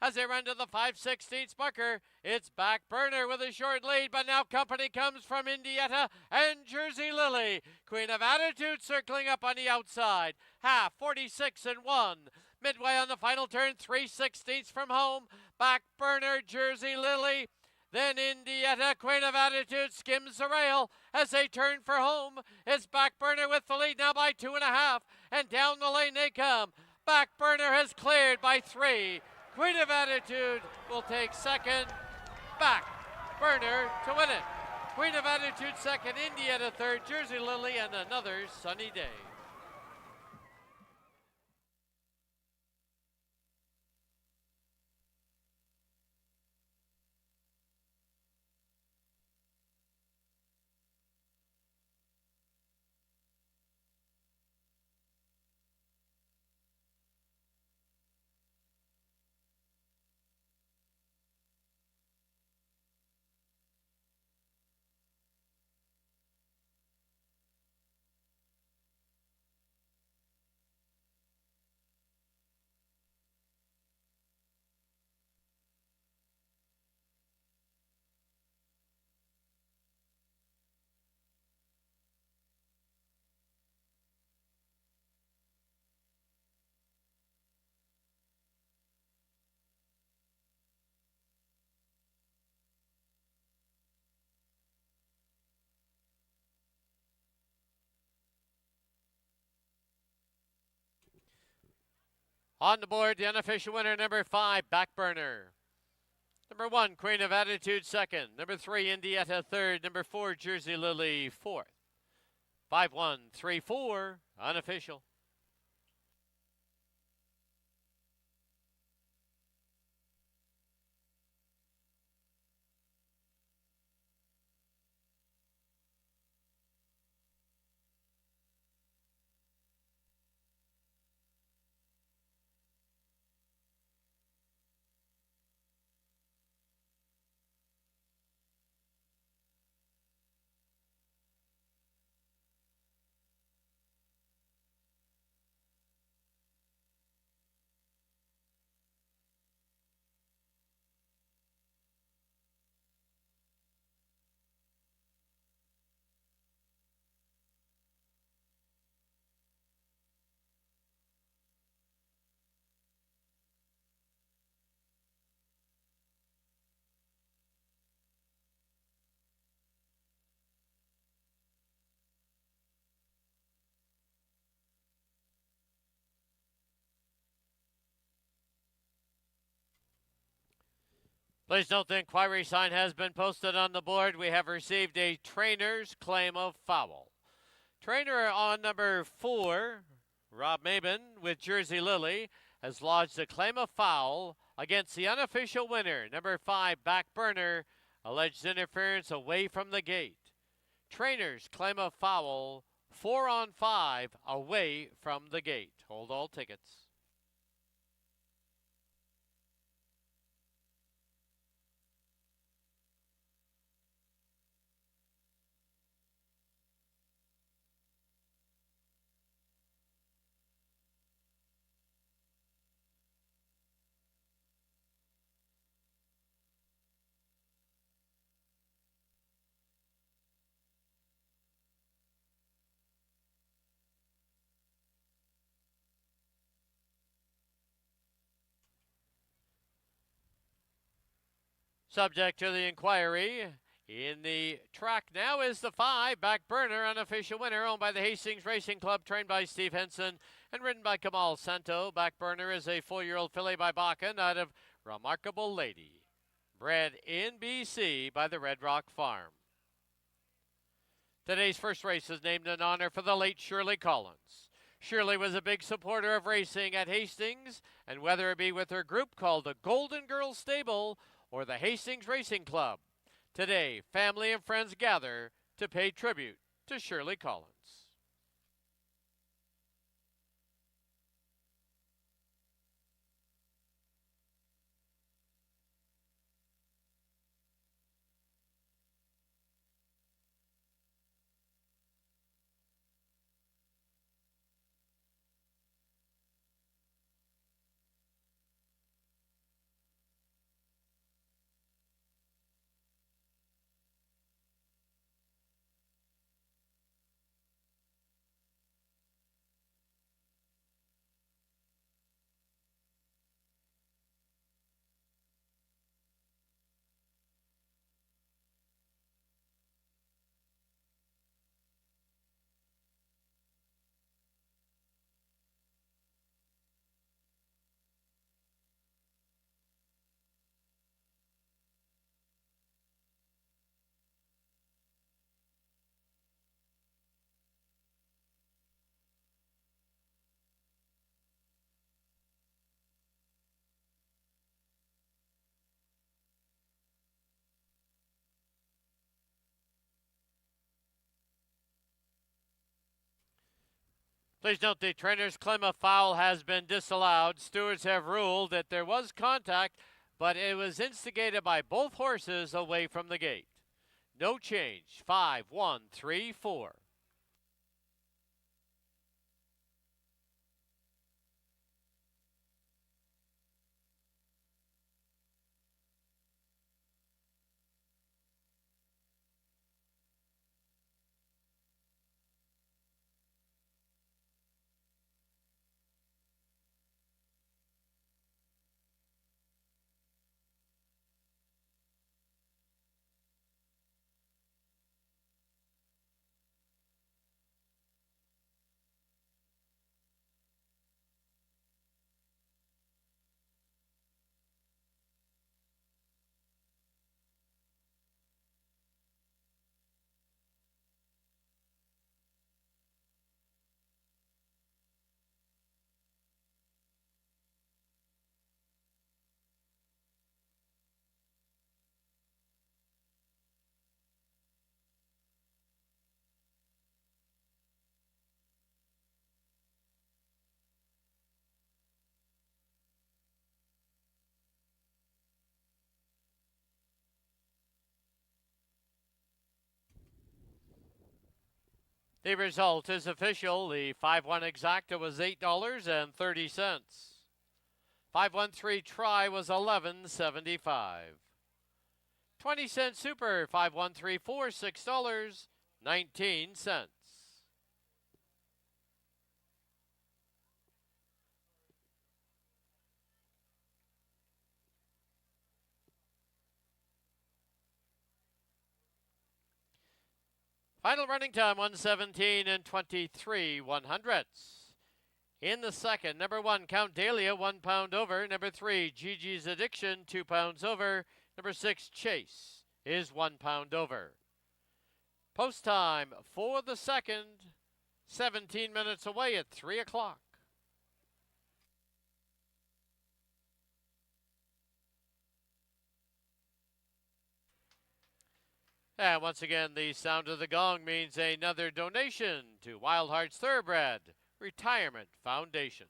As they run to the 5/16 marker, it's Back Burner with a short lead, but now company comes from Indietta and Jersey Lily. Queen of Attitude circling up on the outside. Half, 46 and 1. Midway on the final turn, 3/16 from home. Back Burner, Jersey Lily. Then Indietta, Queen of Attitude, skims the rail as they turn for home. It's Back Burner with the lead now by 2.5, and down the lane they come. Back Burner has cleared by 3. Queen of Attitude will take second. Back Burner to win it. Queen of Attitude second, Indietta third, Jersey Lily, and another Sunny Day. On the board, the unofficial winner, number 5, Back Burner. Number 1, Queen of Attitude second. Number 3, Indietta third. Number 4, Jersey Lily fourth. 5-1-3-4, unofficial. Please note the inquiry sign has been posted on the board. We have received a trainer's claim of foul. Trainer on number 4, Rob Maben with Jersey Lily, has lodged a claim of foul against the unofficial winner, number 5, Back Burner, alleged interference away from the gate. Trainer's claim of foul, 4 on 5, away from the gate. Hold all tickets. Subject to the inquiry, in the track now is the 5, Back Burner, unofficial winner, owned by the Hastings Racing Club, trained by Steve Henson, and ridden by Kamal Santo. Back Burner is a 4-year-old filly by Bakken out of Remarkable Lady, bred in BC by the Red Rock Farm. Today's first race is named in honor for the late Shirley Collins. Shirley was a big supporter of racing at Hastings, and whether it be with her group called the Golden Girls Stable or the Hastings Racing Club, today family and friends gather to pay tribute to Shirley Collins. Please note the trainer's claim of foul has been disallowed. Stewards have ruled that there was contact, but it was instigated by both horses away from the gate. No change. 5, 1, 3, 4. The result is official. The 5-1 exacta was $8.30. 5-1-3 try was $11.75. 20-cent super 5-1-3-4 $6.19. Final running time 1:17 and 23/100. In the second, number 1, Count Dahlia, 1 pound over. Number 3, Gigi's Addiction, 2 pounds over. Number 6, Chase, is 1 pound over. Post time for the second, 17 minutes away at 3 o'clock. And once again, the sound of the gong means another donation to Wild Hearts Thoroughbred Retirement Foundation.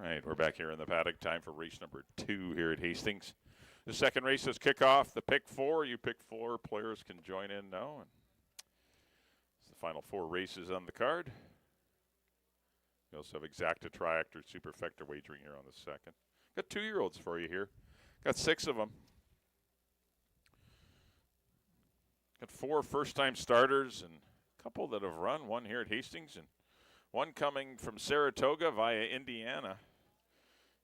All right, we're back here in the paddock. Time for race number 2 here at Hastings. The second race has kickoff. The pick 4. You pick 4 players can join in now. And it's the final 4 races on the card. We also have exacta, triactor, superfecta wagering here on the second. Got 2-year-olds for you here. Got 6 of them. Got 4 first-time starters and a couple that have run. One here at Hastings and one coming from Saratoga via Indiana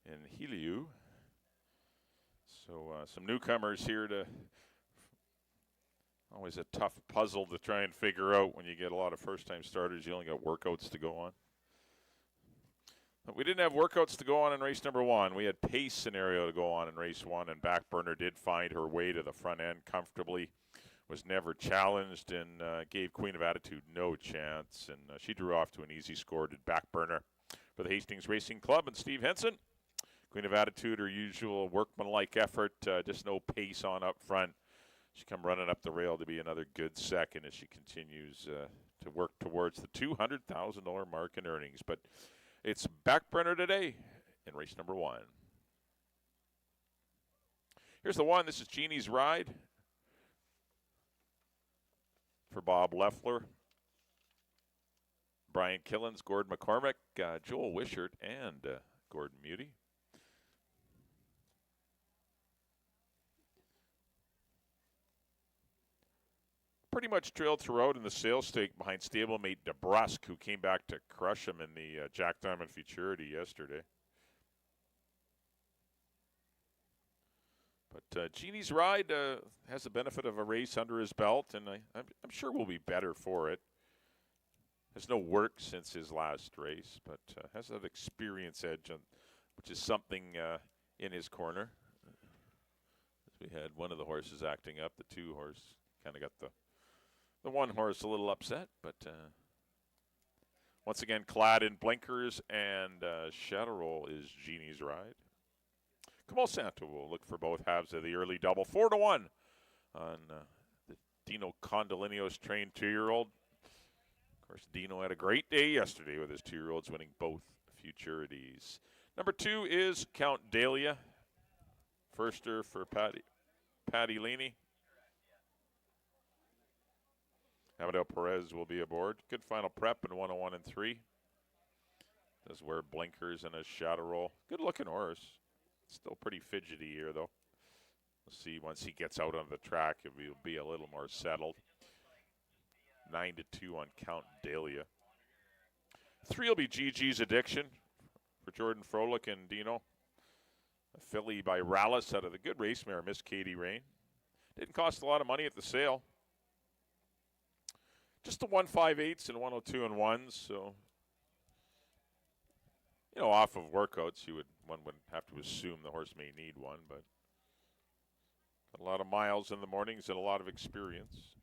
in Heliu. So some newcomers here to always a tough puzzle to try and figure out when you get a lot of first-time starters. You only got workouts to go on. But we didn't have workouts to go on in race number 1. We had pace scenario to go on in race 1, and Backburner did find her way to the front end comfortably. Was never challenged and gave Queen of Attitude no chance. And she drew off to an easy score, did Backburner for the Hastings Racing Club and Steve Henson. Queen of Attitude, her usual workmanlike effort, just no pace on up front. She come running up the rail to be another good second as she continues to work towards the $200,000 mark in earnings. But it's Backburner today in race number 1. Here's the one. This is Jeannie's Ride for Bob Leffler, Brian Killens, Gord McCormick, Joel Wishart, and Gordon Muty. Pretty much trailed throughout in the sales stake behind stablemate DeBrusque, who came back to crush him in the Jack Diamond Futurity yesterday. But Jeannie's Ride has the benefit of a race under his belt, and I'm sure will be better for it. Has no work since his last race, but has that experience edge, which is something in his corner. We had one of the horses acting up. The 2 horse kind of got the 1 horse a little upset, but once again clad in blinkers and shadow roll is Jeannie's Ride. Kamal Santo will look for both halves of the early double. 4-1 on the Dino Condolinios trained 2-year-old. Of course, Dino had a great day yesterday with his 2-year-olds winning both futurities. Number 2 is Count Dahlia. Firster for Patty Leaney. Amadeo Perez will be aboard. Good final prep in 101 and 3. Does wear blinkers and a shadow roll. Good looking horse. Still pretty fidgety here, though. We'll see once he gets out on the track if he'll be a little more settled. 9-2 on Count Dahlia. 3 will be GG's Addiction for Jordan Froelich and Dino. A filly by Rallis out of the good race mare, Miss Katie Rain. Didn't cost a lot of money at the sale. Just the 158s and 102 and 1s, so off of workouts, one would have to assume the horse may need one, but got a lot of miles in the mornings and a lot of experience.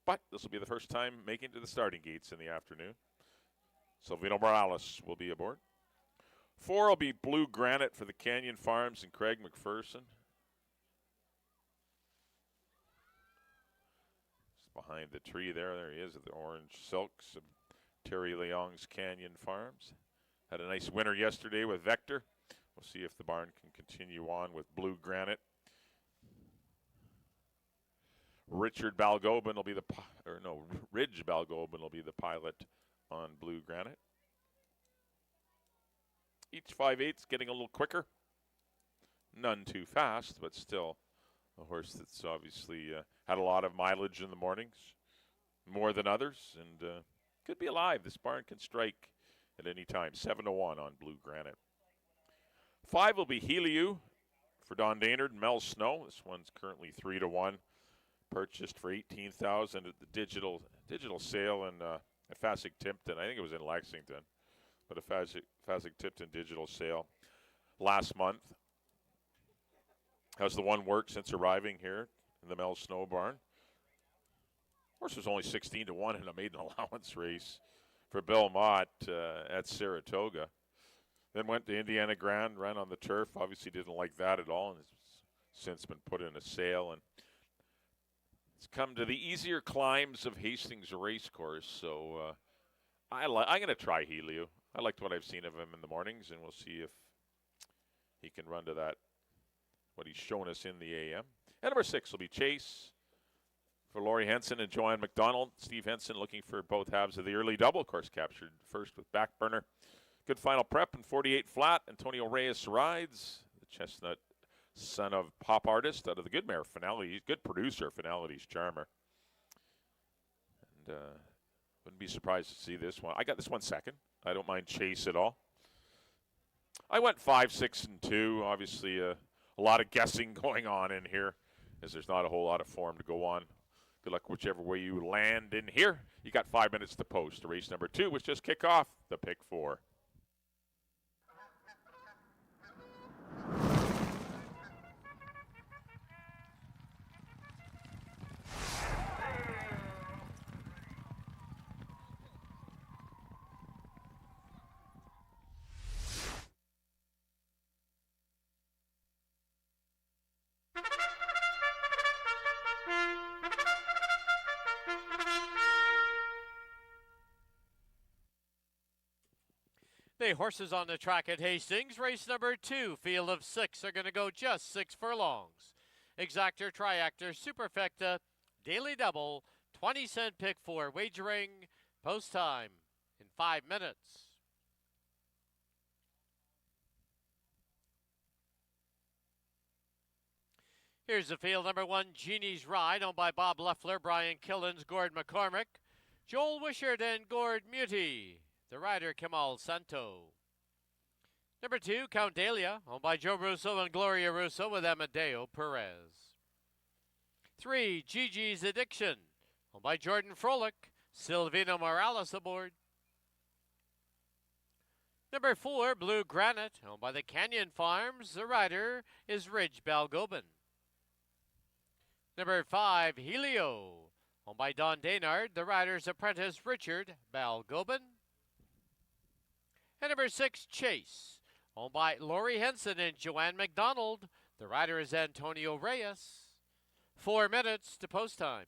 But this will be the first time making it to the starting gates in the afternoon. Silvino Morales will be aboard. 4 will be Blue Granite for the Canyon Farms and Craig McPherson. Just behind the tree there he is at the Orange Silks of Terry Leong's Canyon Farms. Had a nice winner yesterday with Vector. We'll see if the barn can continue on with Blue Granite. Ridge Balgobin will be the pilot on Blue Granite. Each 5/8's getting a little quicker. None too fast, but still a horse that's obviously had a lot of mileage in the mornings, more than others, and could be alive. This barn can strike at any time. 7-1 on Blue Granite. 5 will be Heliu for Don Daynard and Mel Snow. This one's currently 3-1. Purchased for $18,000 at the digital sale in at Fasig-Timpton. I think it was in Lexington, but a Fasig-Timpton digital sale last month. How's the one worked since arriving here in the Mel Snow barn? Horse was only 16-1 in a maiden allowance race for Bill Mott at Saratoga. Then went to Indiana Grand, ran on the turf. Obviously didn't like that at all, and has since been put in a sale. And it's come to the easier climbs of Hastings Racecourse. So I'm going to try Heliu. I liked what I've seen of him in the mornings, and we'll see if he can run to that, what he's shown us in the AM. And number 6 will be Chase for Laurie Henson and Joanne McDonald. Steve Henson looking for both halves of the early double. Of course, captured first with back burner. Good final prep in 48 flat. Antonio Reyes rides. The chestnut son of pop artist out of the good mare Finale. Good producer, Finality's Charmer. And wouldn't be surprised to see this one. I got this one second. I don't mind Chase at all. I went 5, 6, and 2. Obviously, a lot of guessing going on in here, as there's not a whole lot of form to go on. Good luck whichever way you land in here. You got 5 minutes to post. Race number 2, which just kick off the pick 4. The horses on the track at Hastings, race number 2, field of 6, are going to go just 6 furlongs. Exactor, Triactor, Superfecta, Daily Double, 20-cent pick 4, wagering, post time in 5 minutes. Here's the field. Number 1, Genie's Ride, owned by Bob Leffler, Brian Killens, Gord McCormick, Joel Wishart, and Gord Muti. The rider, Kemal Santo. Number 2, Count Dahlia, owned by Joe Russo and Gloria Russo with Amadeo Perez. 3, Gigi's Addiction, owned by Jordan Frolick, Silvino Morales aboard. Number 4, Blue Granite, owned by the Canyon Farms. The rider is Ridge Balgobin. Number 5, Helio, owned by Don Daynard. The rider's apprentice, Richard Balgobin. And number 6, Chase, owned by Laurie Henson and Joanne McDonald. The rider is Antonio Reyes. 4 minutes to post time.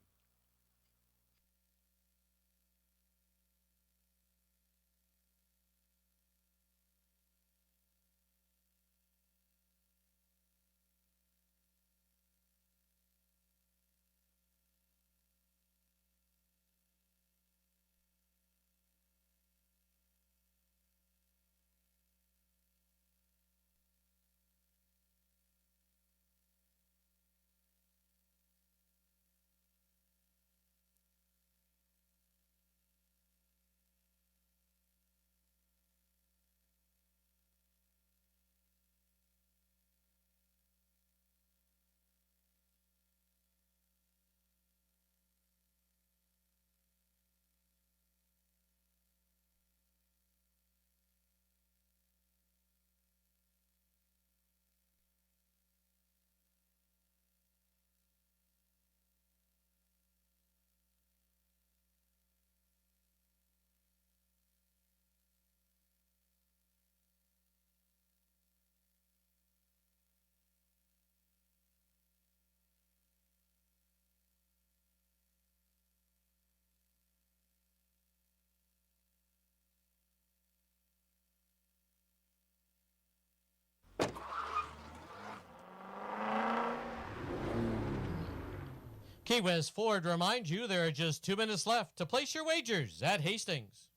Key West Ford reminds you there are just 2 minutes left to place your wagers at Hastings.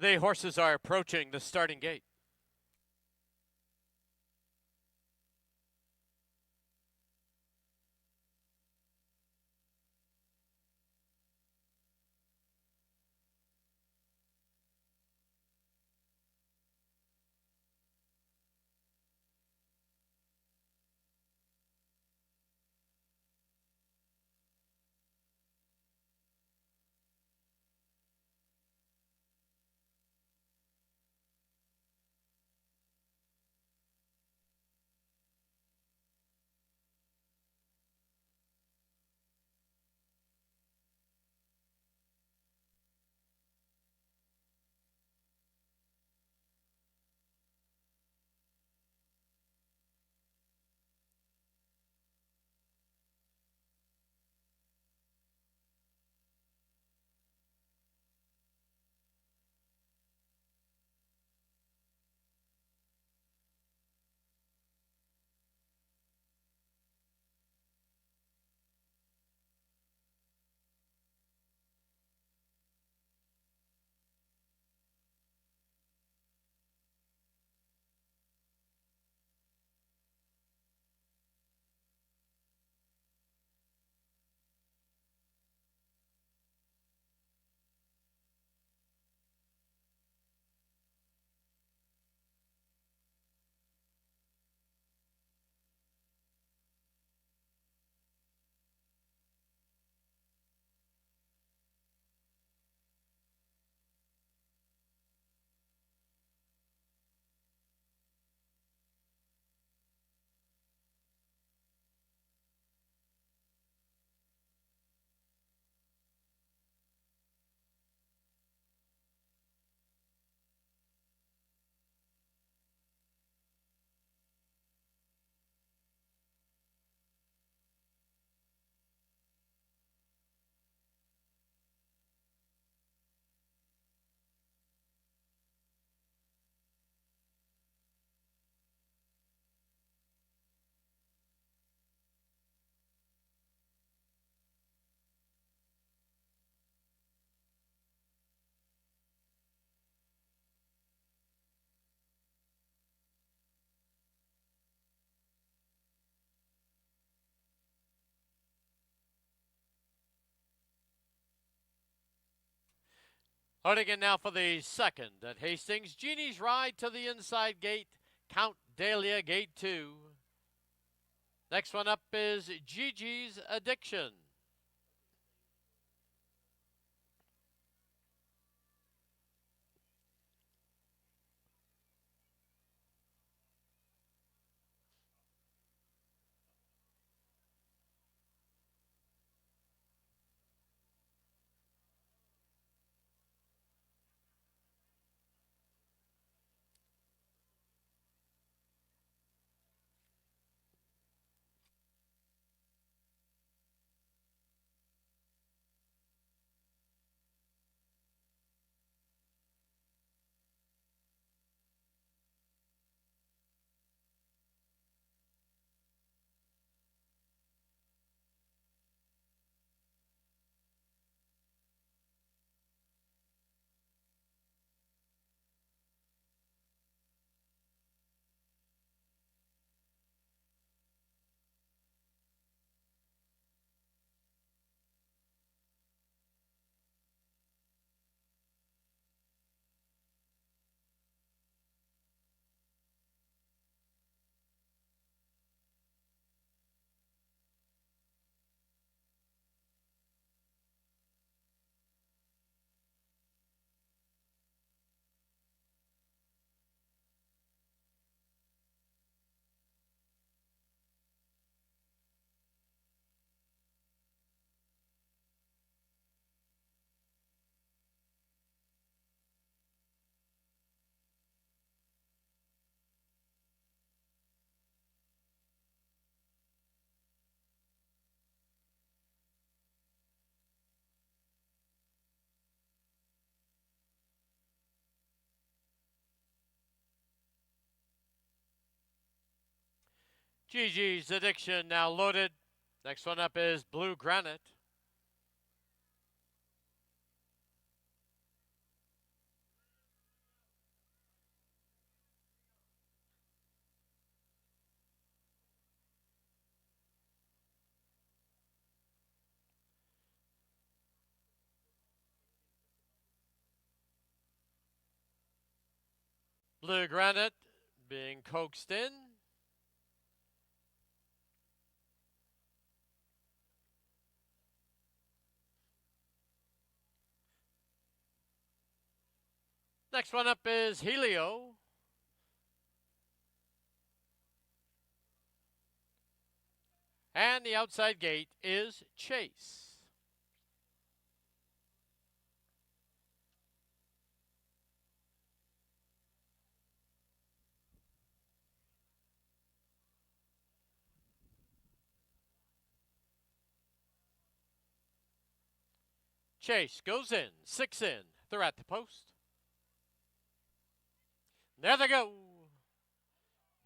The horses are approaching the starting gate. Loading in now for the second at Hastings. Genie's Ride to the inside gate. Count Dahlia, gate 2. Next one up is Gigi's Addiction. Gigi's Addiction now loaded. Next one up is Blue Granite. Blue Granite being coaxed in. Next one up is Helio. And the outside gate is Chase. Chase goes in, 6 in. They're at the post. There they go.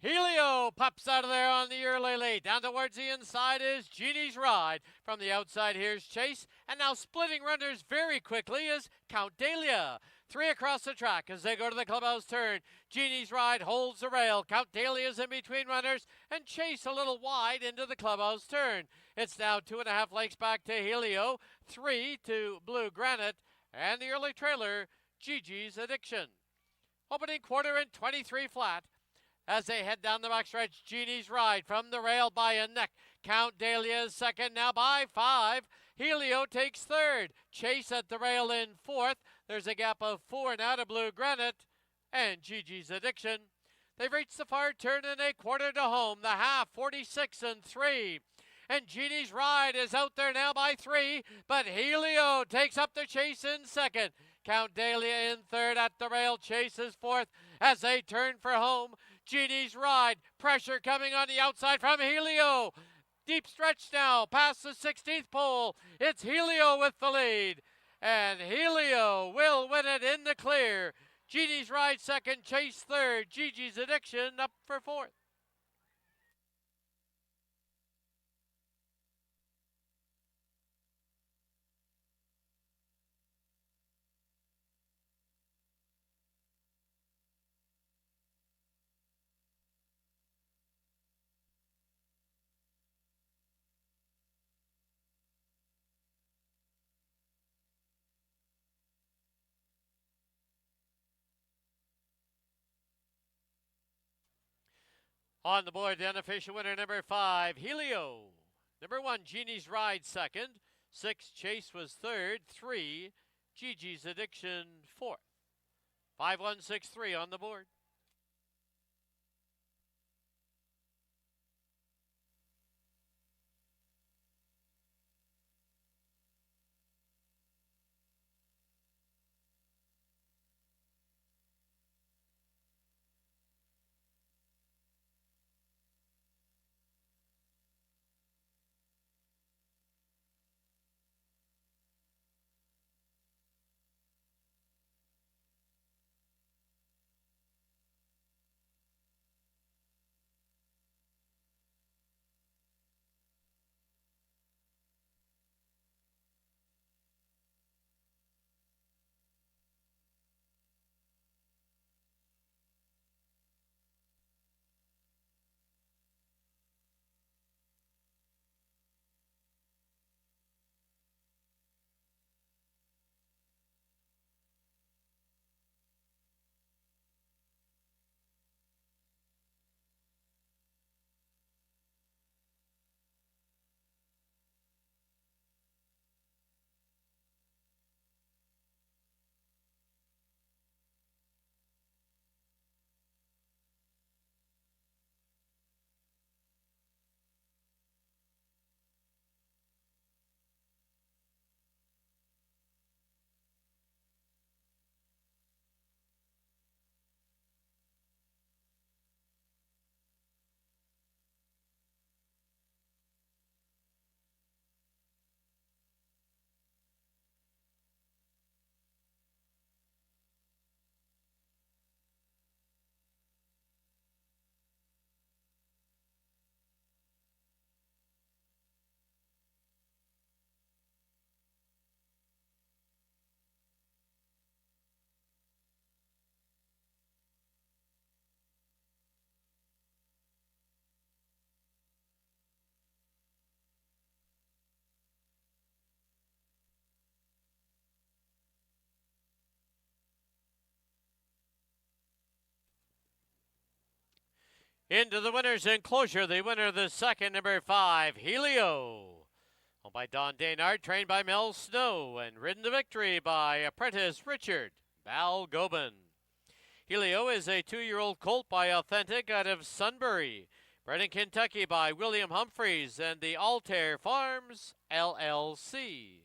Helio pops out of there on the early lead. Down towards the inside is Genie's Ride. From the outside, here's Chase. And now splitting runners very quickly is Count Dahlia. 3 across the track as they go to the clubhouse turn. Genie's Ride holds the rail. Count Dahlia's in between runners. And Chase a little wide into the clubhouse turn. It's now 2.5 lengths back to Helio. 3 to Blue Granite. And the early trailer, Gigi's Addiction. Opening quarter in 23 flat. As they head down the backstretch, Genie's Ride from the rail by a neck. Count Dahlia is second now by 5. Helio takes third. Chase at the rail in fourth. There's a gap of 4 now to Blue Granite and Gigi's Addiction. They've reached the far turn and a quarter to home. The half, 46 and 3. And Genie's Ride is out there now by 3. But Helio takes up the chase in second. Count Dahlia in third at the rail. Chase is fourth as they turn for home. Genie's Ride, pressure coming on the outside from Helio. Deep stretch now, past the 16th pole. It's Helio with the lead. And Helio will win it in the clear. Genie's Ride second, Chase third. Gigi's Addiction up for fourth. On the board, the unofficial winner, number 5, Helio. Number 1, Genie's Ride second. 6, Chase was third. 3, Gigi's Addiction fourth. 5163 on the board. Into the winner's enclosure, the winner of the second, number 5, Helio. Owned by Don Daynard, trained by Mel Snow, and ridden to victory by apprentice Richard Balgobin. Helio is a 2-year-old colt by Authentic out of Sunbury, bred in Kentucky by William Humphreys and the Altair Farms, LLC.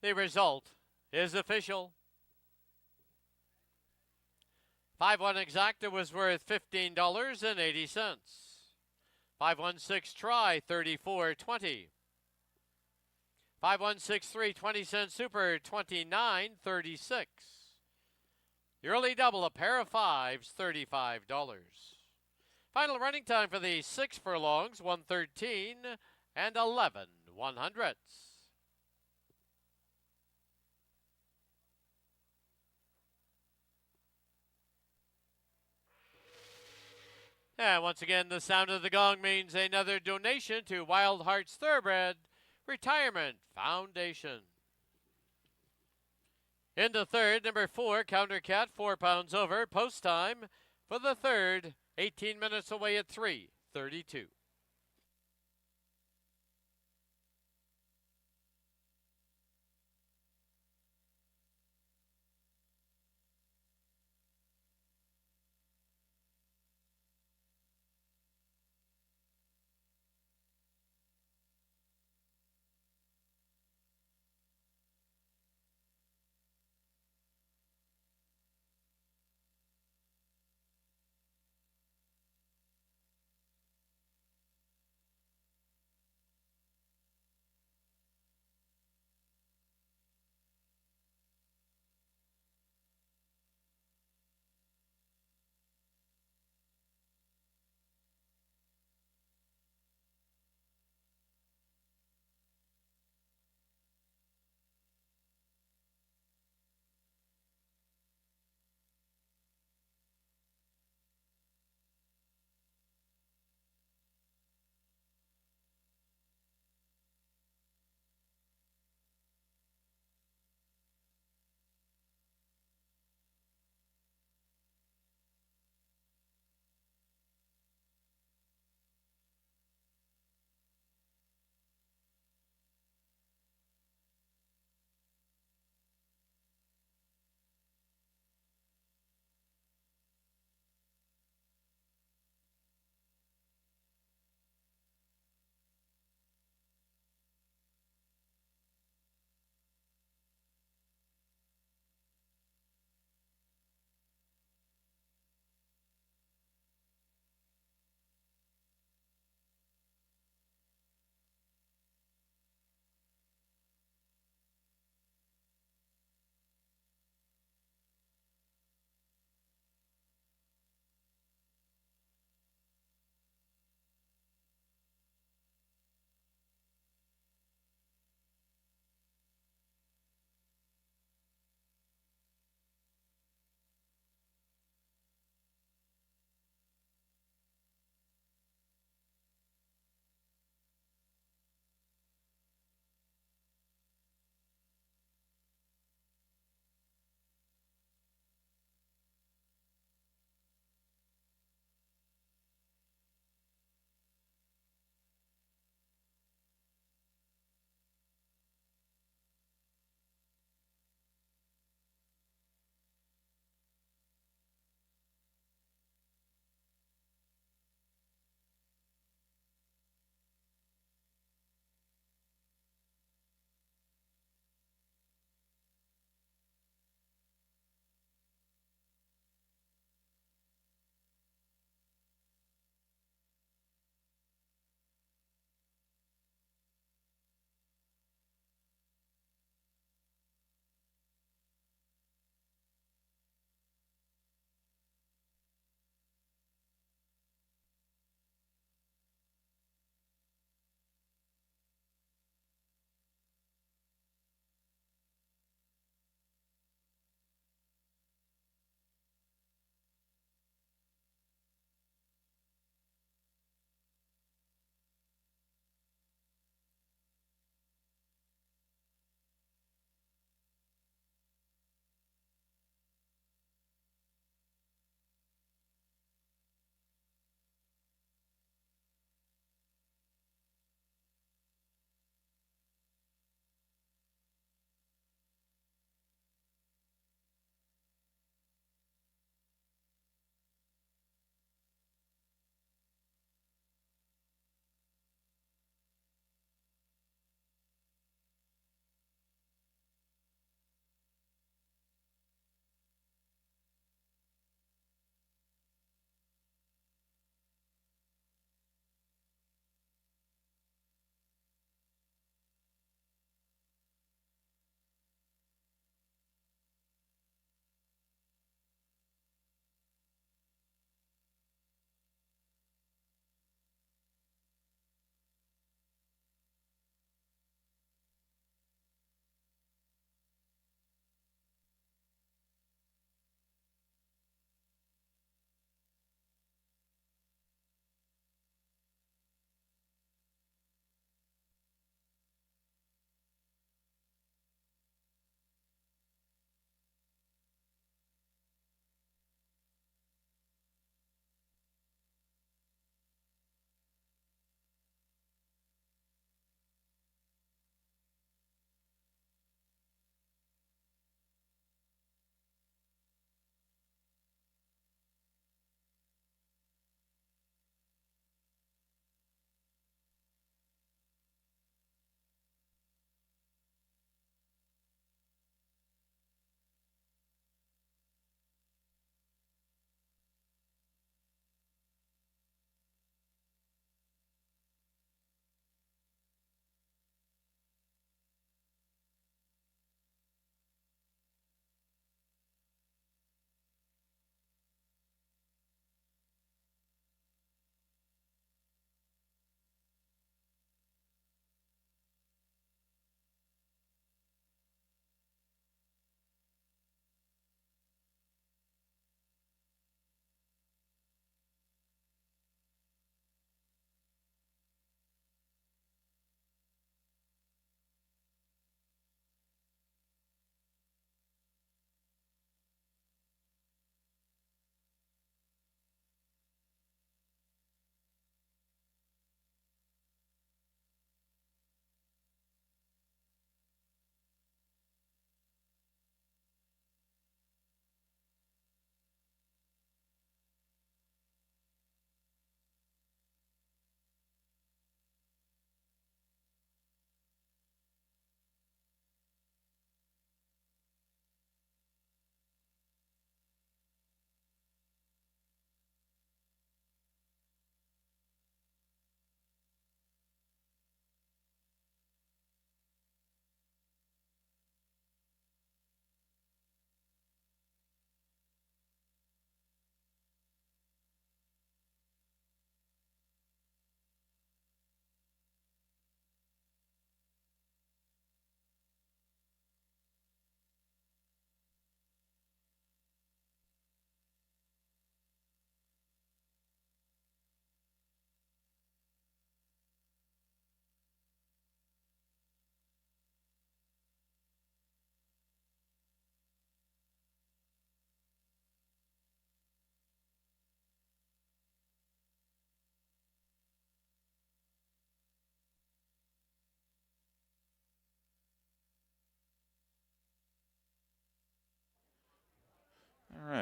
The result is official. 5-1 exacta was worth $15.80. 5-1-6 try, $34.20. 5-1-6-3 20-cent super, $29.36. The early double, a pair of fives, $35. Final running time for the 6 furlongs, 1:13 and 11/100ths. And once again, the sound of the gong means another donation to Wild Hearts Thoroughbred Retirement Foundation. In the third, number 4, Countercat, 4 pounds over. Post time for the third, 18 minutes away at 3:32.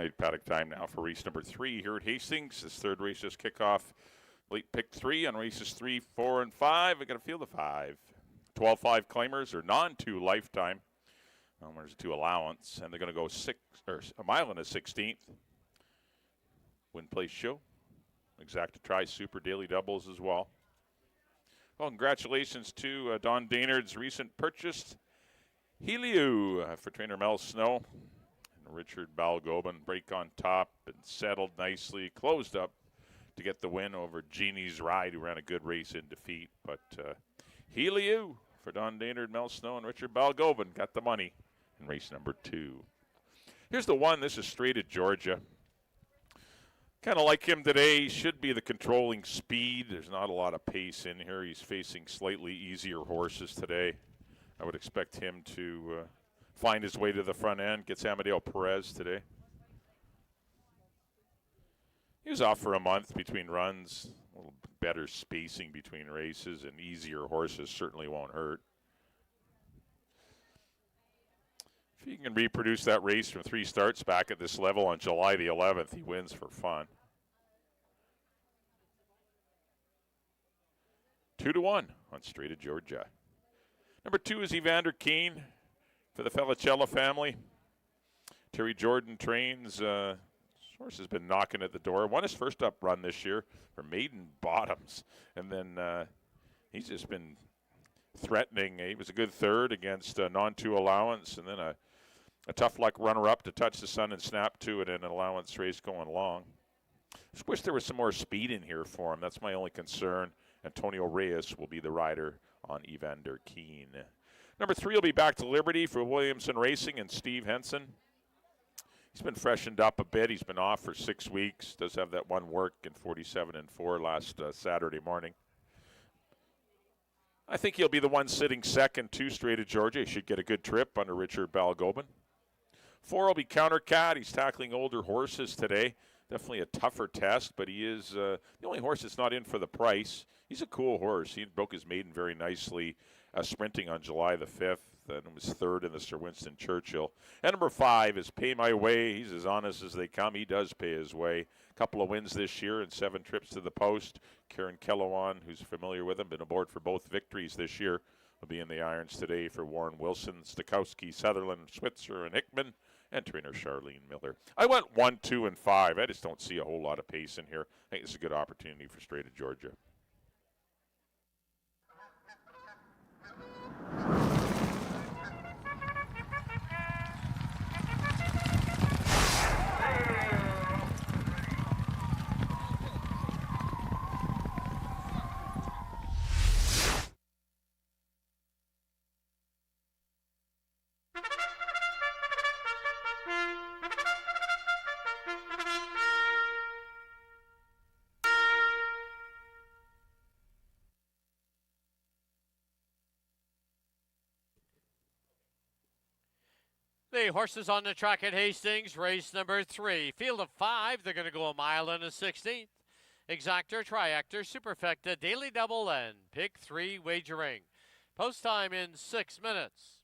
right paddock time now for race number 3 here at Hastings. This third race just kick off late pick 3 on races 3, 4, and 5. I got to feel the 5. 12-5 claimers are non-2 lifetime. There's a 2 allowance, and they're going to go a mile and a 16th. Win place show. Exacta try super daily doubles as well. Well, congratulations to Don Daynard's recent purchase, Helio, for trainer Mel Snow. And Richard Balgobin break on top and settled nicely, closed up to get the win over Jeannie's Ride, who ran a good race in defeat. But Helio for Don Daynard, Mel Snow, and Richard Balgobin got the money in race number 2. Here's the one. This is straight at Georgia. Kind of like him today. He should be the controlling speed. There's not a lot of pace in here. He's facing slightly easier horses today. I would expect him to find his way to the front end. Gets Amadeo Perez today. He was off for a month between runs. A little better spacing between races, and easier horses certainly won't hurt. If he can reproduce that race from 3 starts back at this level on July the 11th, he wins for fun. 2-1 on straight at Georgia. Number 2 is Evander Keane for the Felicella family. Terry Jordan trains. Horse has been knocking at the door. Won his first up run this year for maiden bottoms. And then he's just been threatening. He was a good third against non-2 allowance, and then a tough luck runner-up to Touch the Sun and Snap to it in an allowance race going long. Just wish there was some more speed in here for him. That's my only concern. Antonio Reyes will be the rider on Evander Keane. Number 3 will be Back to Liberty for Williamson Racing and Steve Henson. He's been freshened up a bit. He's been off for 6 weeks. Does have that one work in 47-4 last Saturday morning. I think he'll be the one sitting second to straight at Georgia. He should get a good trip under Richard Balgobin. 4 will be Countercat. He's tackling older horses today. Definitely a tougher test, but he is the only horse that's not in for the price. He's a cool horse. He broke his maiden very nicely sprinting on July the 5th. And was third in the Sir Winston Churchill. And number 5 is Pay My Way. He's as honest as they come. He does pay his way. A couple of wins this year and 7 trips to the post. Karen Kellowan, who's familiar with him, been aboard for both victories this year, will be in the irons today for Warren Wilson, Stokowski, Sutherland, Switzer, and Hickman, and trainer Charlene Miller. I went 1, 2, and 5. I just don't see a whole lot of pace in here. I think this is a good opportunity for straight at Georgia. The horses on the track at Hastings, race number 3. Field of 5, they're going to go a mile and a 16th. Exactor, Triactor, Superfecta, Daily Double, and Pick 3 wagering. Post time in 6 minutes.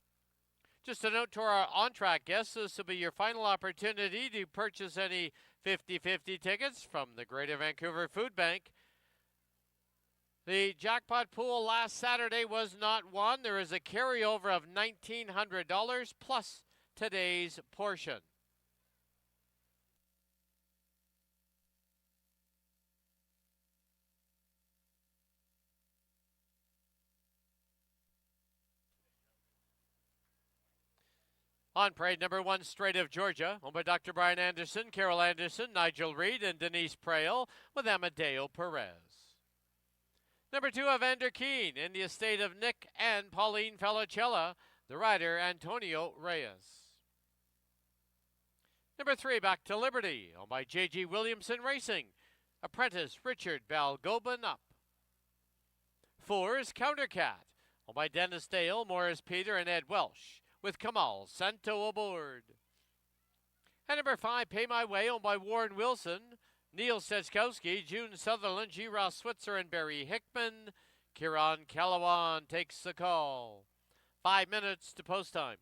Just a note to our on-track guests, this will be your final opportunity to purchase any 50-50 tickets from the Greater Vancouver Food Bank. The jackpot pool last Saturday was not won. There is a carryover of $1,900 plus today's portion. On parade number 1, straight of Georgia, owned by Dr. Brian Anderson, Carol Anderson, Nigel Reed, and Denise Prail, with Amadeo Perez. Number 2, Evander Keane, in the estate of Nick and Pauline Felicella, the rider Antonio Reyes. Number 3, Back to Liberty, owned by J.G. Williamson Racing, apprentice Richard Balgobin up. 4 is Countercat, owned by Dennis Dale, Morris Peter, and Ed Welsh, with Kamal Santo aboard. And number 5, Pay My Way, owned by Warren Wilson, Neil Stechkowski, June Sutherland, G. Ross Switzer, and Barry Hickman. Kieran Calawan takes the call. 5 minutes to post time.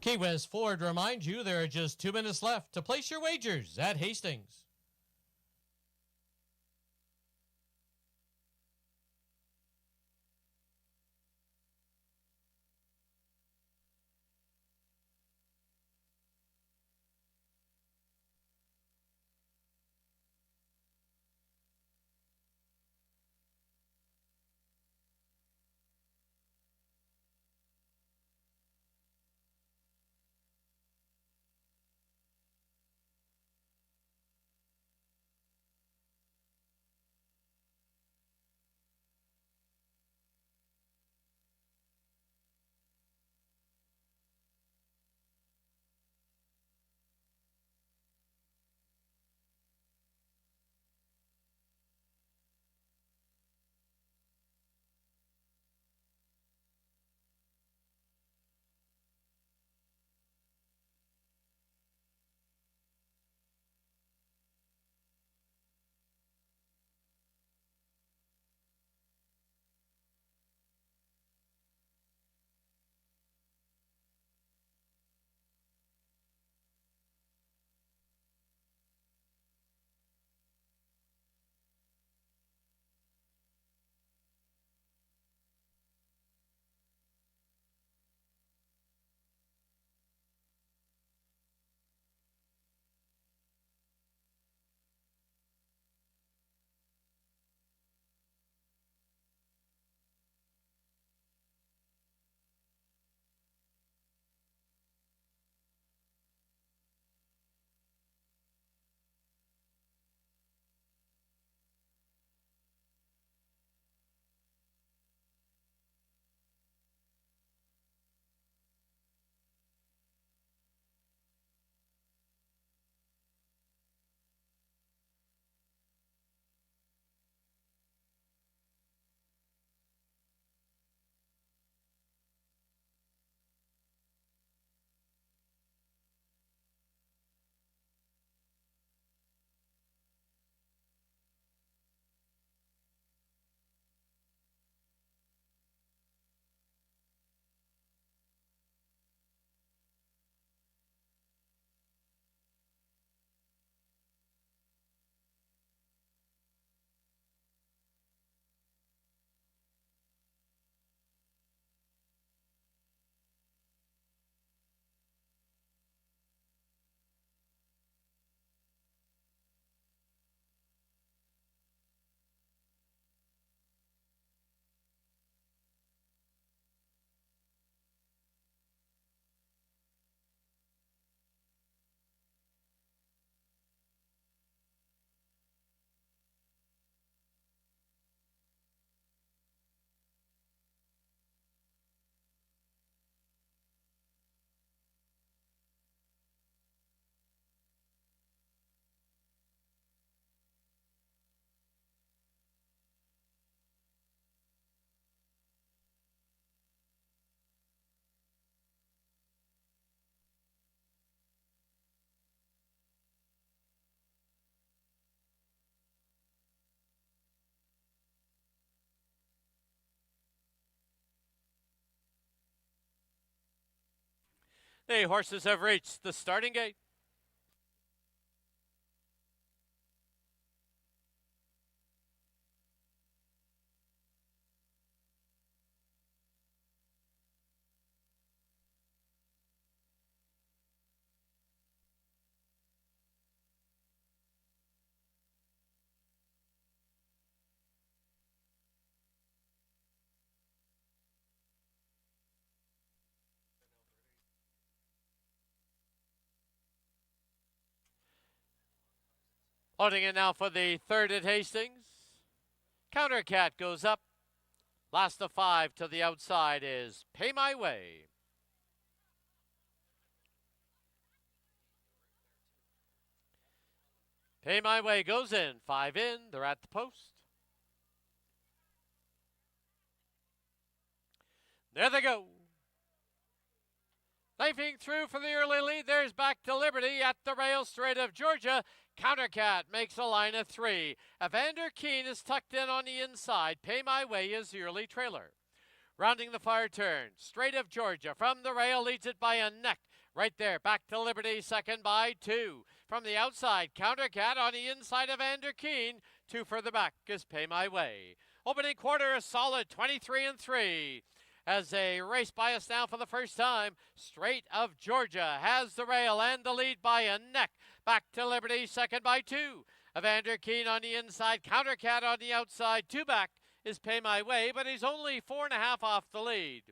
Key West Ford reminds you there are just 2 minutes left to place your wagers at Hastings. The horses have reached the starting gate. Loading in now for the third at Hastings. Counter Cat goes up. Last of 5 to the outside is Pay My Way. Pay My Way goes in. 5 in. They're at the post. There they go. Knifing through for the early lead. There's Back to Liberty at the rail straight of Georgia. Countercat makes a line of 3. Evander Keene is tucked in on the inside. Pay My Way is the early trailer. Rounding the far turn, straight of Georgia. From the rail leads it by a neck. Right there, back to Liberty, second by 2. From the outside, Counter Cat on the inside of Vander Keen. 2 further back is Pay My Way. Opening quarter, a solid 23-3. As they race by us now for the first time, Straight of Georgia has the rail and the lead by a neck. Back to Liberty, second by 2. Evander Keen on the inside, Counter Cat on the outside. 2 back is Pay My Way, but he's only 4.5 off the lead.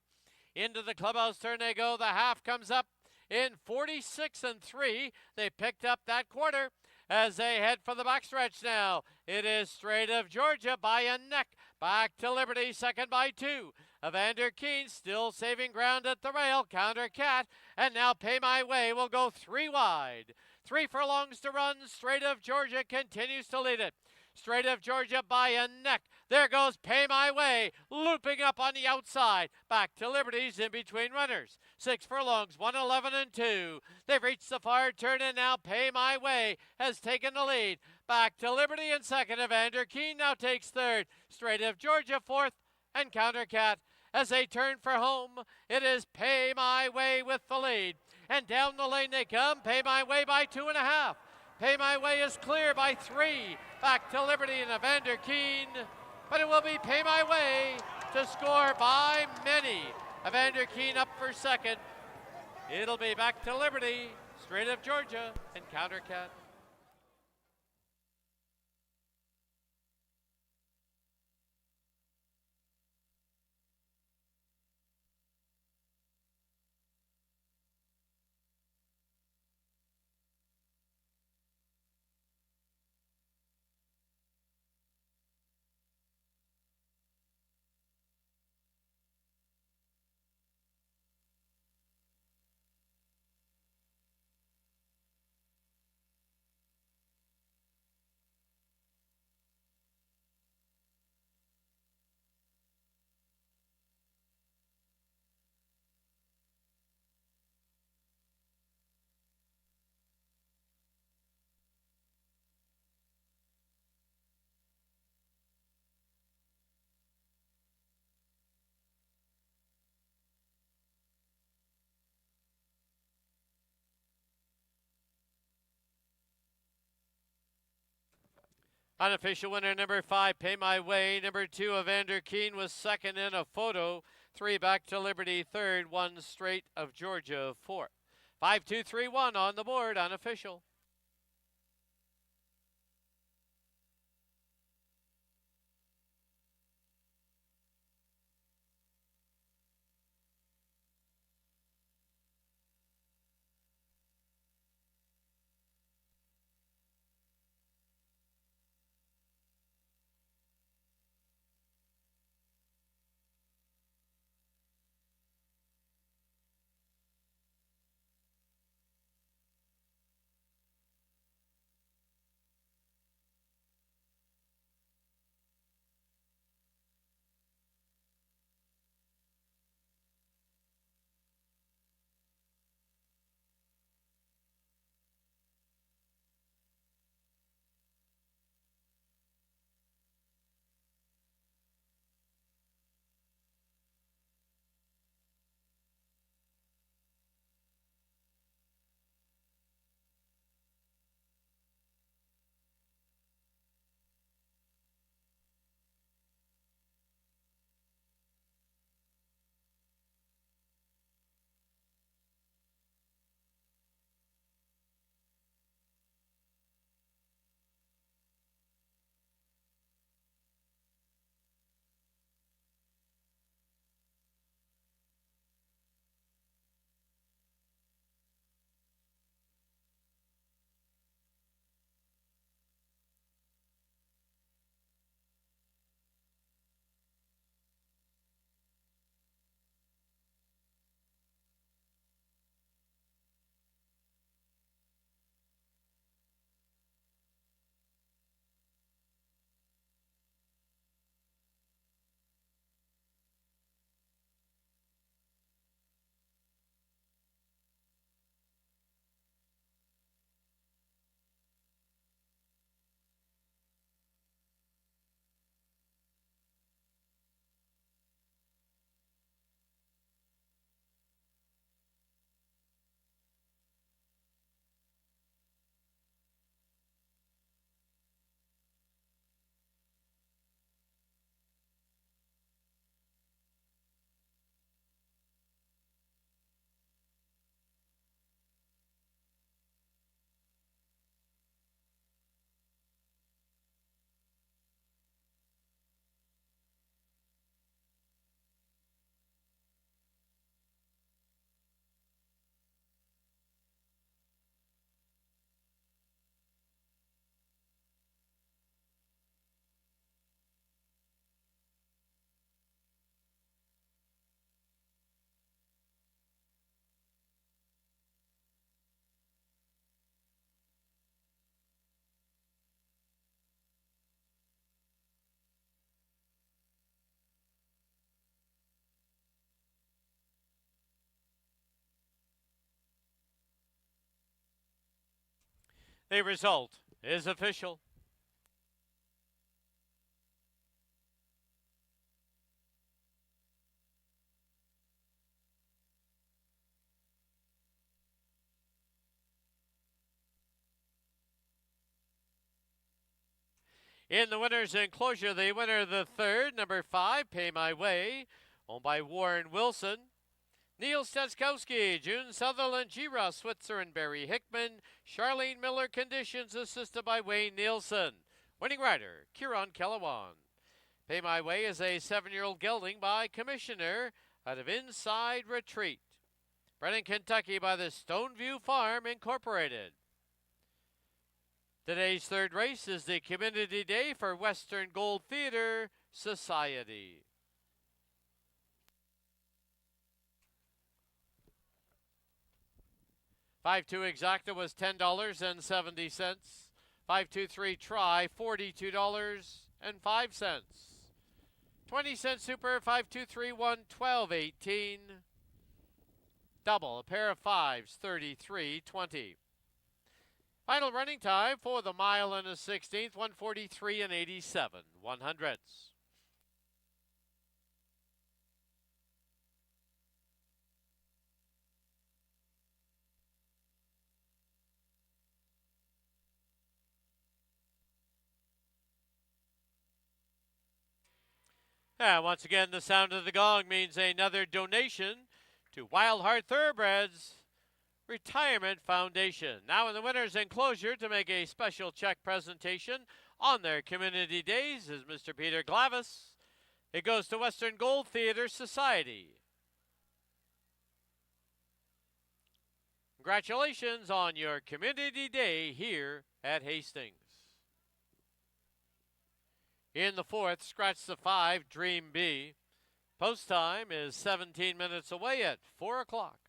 Into the clubhouse turn they go. The half comes up in 46-3. They picked up that quarter as they head for the backstretch now. It is Straight of Georgia by a neck. Back to Liberty, second by 2. Evander Keen still saving ground at the rail. Counter Cat, and now Pay My Way will go 3 wide. 3 furlongs to run. Straight of Georgia continues to lead it. Straight of Georgia by a neck. There goes Pay My Way, looping up on the outside. Back to Liberty's in between runners. 6 furlongs, 1:11-2. They've reached the far turn, and now Pay My Way has taken the lead. Back to Liberty in second. Evander Keen now takes third. Straight of Georgia fourth, and Counter Cat. As they turn for home, it is Pay My Way with the lead. And down the lane they come. Pay My Way by 2.5. Pay My Way is clear by 3. Back to Liberty and Evander Keen. But it will be Pay My Way to score by many. Evander Keen up for second. It'll be back to Liberty, Straight of Georgia, and Counter Cat. Unofficial winner number 5, Pay My Way. Number 2, Evander Keen was second in a photo. 3 back to Liberty third. 1 Straight of Georgia fourth. 5-2-3-1 on the board, unofficial. The result is official. In the winner's enclosure, the winner of the third, number 5, Pay My Way, owned by Warren Wilson. Neil Steskowski, June Sutherland, G. Ross Switzer, and Barry Hickman. Charlene Miller Conditions, assisted by Wayne Nielsen. Winning rider, Kieran Kellawan. Pay My Way is a 7-year-old gelding by Commissioner out of Inside Retreat. Bred in Kentucky by the Stoneview Farm Incorporated. Today's third race is the Community Day for Western Gold Theater Society. $5-2 exacta was $10.70. 5-2-3 try, $42.05. 20-cent super, 5-2-3-1, $12.18. Double, a pair of fives, $33.20. Final running time for the mile and a 16th, 1:43 and 87 100ths. And once again, the sound of the gong means another donation to Wild Heart Thoroughbreds Retirement Foundation. Now in the winner's enclosure to make a special check presentation on their community days is Mr. Peter Glavis. It goes to Western Gold Theater Society. Congratulations on your community day here at Hastings. In the fourth, scratch the 5, Dream B. Post time is 17 minutes away at 4 o'clock.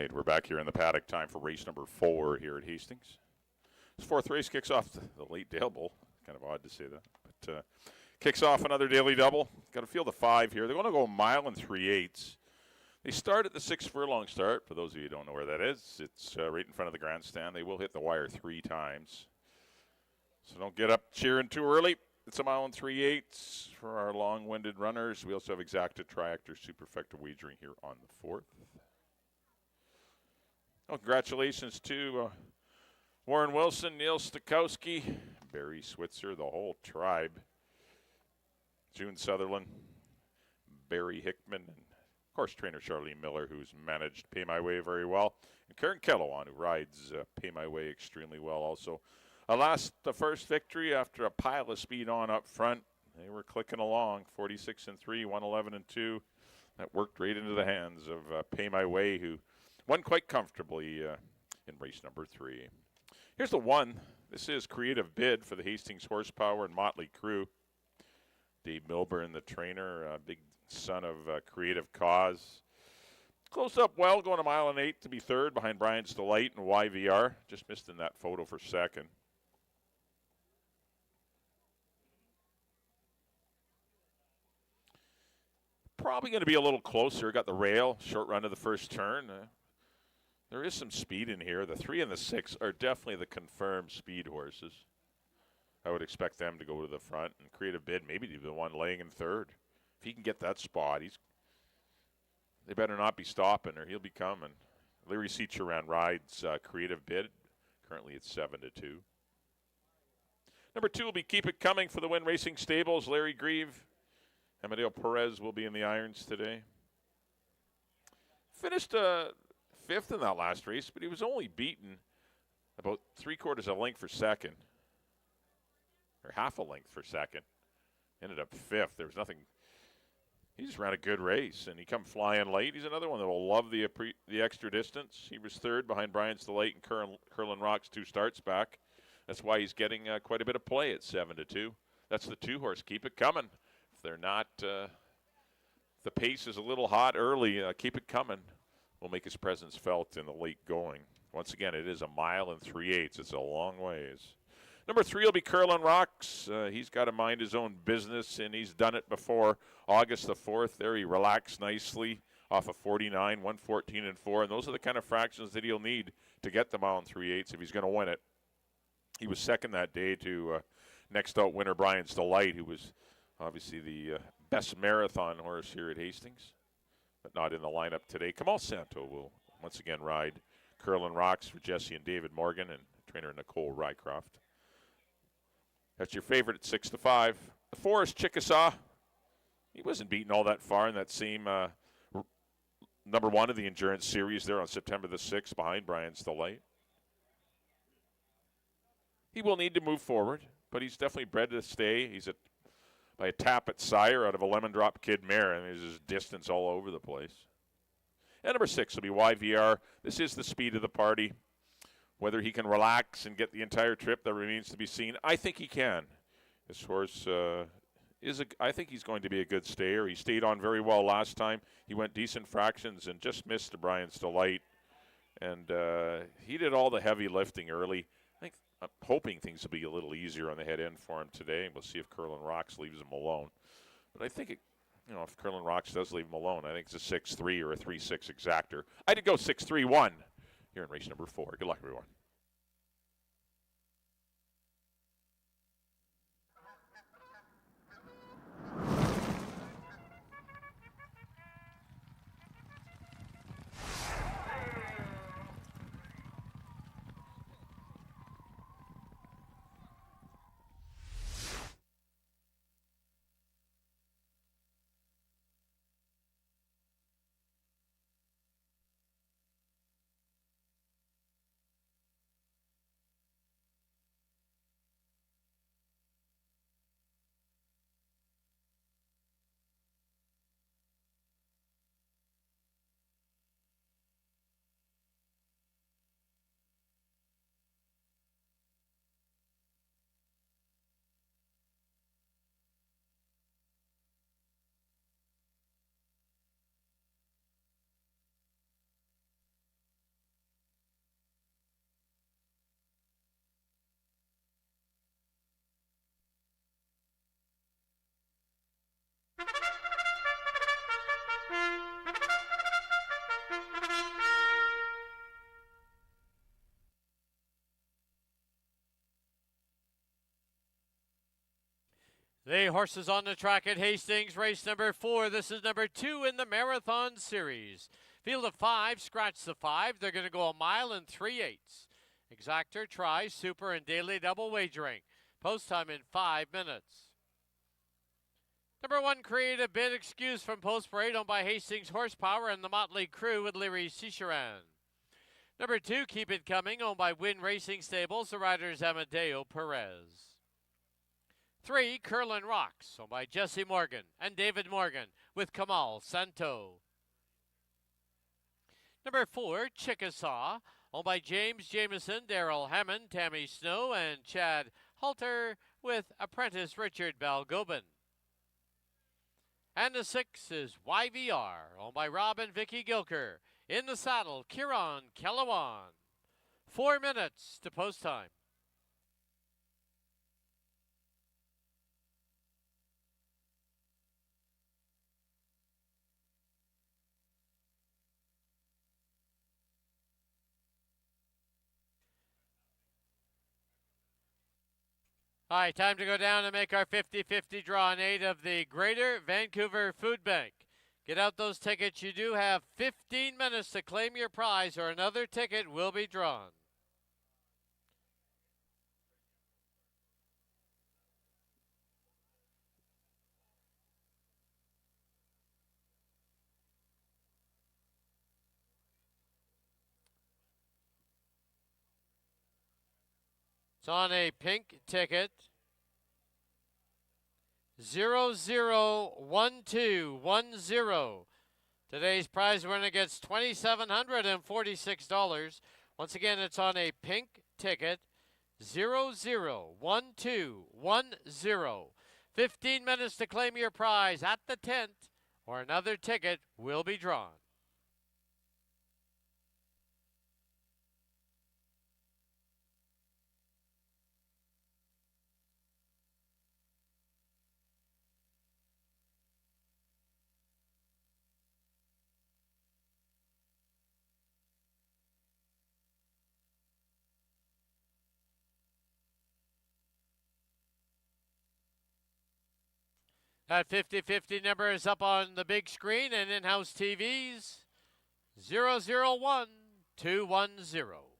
right, we're back here in the paddock. Time for race number 4 here at Hastings. This 4th race kicks off the late Dale Bowl. Kind of odd to say that, but kicks off another daily double. Got to field the 5 here. They're going to go a mile and 3/8. They start at the 6 furlong start. For those of you who don't know where that is, it's right in front of the grandstand. They will hit the wire 3 times. So don't get up cheering too early. It's a mile and 3/8 for our long-winded runners. We also have exacta triactor superfecta wagering here on the 4th. Well, congratulations to Warren Wilson, Neil Stokowski, Barry Switzer, the whole tribe. June Sutherland, Barry Hickman, and of course trainer Charlene Miller, who's managed Pay My Way very well, and Karen Kellowan, who rides Pay My Way extremely well also. The first victory after a pile of speed on up front. They were clicking along, 46-3, 111-2. That worked right into the hands of Pay My Way, who won quite comfortably in race number 3. Here's the one. This is Creative Bid for the Hastings Horsepower and Motley Crew. Dave Milburn, the trainer, big son of Creative Cause. Closed up well, going a mile and 8 to be 3rd behind Brian's Delight and YVR. Just missed in that photo for 2nd. Probably going to be a little closer. Got the rail, short run to the first turn. There is some speed in here. The 3 and the 6 are definitely the confirmed speed horses. I would expect them to go to the front and Creative Bid, maybe the one laying in 3rd. If he can get that spot, they better not be stopping or he'll be coming. Larry Seacharan rides Creative Bid. Currently it's 7-2. Number 2 will be Keep It Coming for the Win Racing Stables. Larry Grieve. Amadeo Perez will be in the irons today. Finished 5th in that last race, but he was only beaten about 3/4 of a length for 2nd. Or half a length for 2nd. Ended up 5th. There was nothing. He just ran a good race, and he come flying late. He's another one that will love the extra distance. He was 3rd behind Brian's Delight and Curlin Rock's 2 starts back. That's why he's getting quite a bit of play at 7-2. That's the 2 horse. Keep It Coming. If they're not, the pace is a little hot early. Keep It Coming will make his presence felt in the late going. Once again, it is a mile and 3/8. It's a long ways. Number 3 will be Curlin Rocks. He's got to mind his own business, and he's done it before. August the 4th, there he relaxed nicely off of 49, 114-4, and those are the kind of fractions that he'll need to get the mile and 3/8 if he's going to win it. He was 2nd that day to next out winner Brian's Delight, who was obviously the best marathon horse here at Hastings, but not in the lineup today. Kamal Santo will once again ride Curlin Rocks for Jesse and David Morgan and trainer Nicole Rycroft. That's your favorite at 6-5. The 4 is Chickasaw. He wasn't beaten all that far in that same number 1 of the Endurance Series there on September the 6th behind Brian's Delight. He will need to move forward, but he's definitely bred to stay. He's by a tap at Sire out of a Lemon Drop Kid mare, and there's just distance all over the place. And number 6 will be YVR. This is the speed of the party. Whether he can relax and get the entire trip, that remains to be seen. I think he can. This horse I think he's going to be a good stayer. He stayed on very well last time. He went decent fractions and just missed Brian's Delight. And he did all the heavy lifting early. I'm hoping things will be a little easier on the head end for him today. We'll see if Curlin Rocks leaves him alone. But I think, if Curlin Rocks does leave him alone, I think it's a 6-3 or a 3-6 exactor. I did go 6-3-1 here in race number 4. Good luck, everyone. The horses on the track at Hastings, race number 4. This is number 2 in the Marathon Series. Field of 5, scratch the 5. They're going to go 1 mile and 3/8. Exactor, Try, Super, and Daily Double wagering. Post time in 5 minutes. Number 1, Creative Bid, Excuse from Post Parade, owned by Hastings Horsepower and the Motley Crew with Leary Cicheran. Number 2, Keep It Coming, owned by Win Racing Stables, the riders Amadeo Perez. 3, Curlin Rocks, owned by Jesse Morgan and David Morgan with Kamal Santo. Number 4, Chickasaw, owned by James Jameson, Daryl Hammond, Tammy Snow, and Chad Halter with apprentice Richard Balgobin. And the 6 is YVR, owned by Rob and Vicky Gilker. In the saddle, Kieran Kellawan. 4 minutes to post time. All right, time to go down and make our 50-50 draw on 8 of the Greater Vancouver Food Bank. Get out those tickets. You do have 15 minutes to claim your prize or another ticket will be drawn. It's on a pink ticket. 001210. Today's prize winner gets $2,746. Once again, it's on a pink ticket. 001210. 15 minutes to claim your prize at the tent, or another ticket will be drawn. That 50-50 number is up on the big screen and in-house TVs. 001210.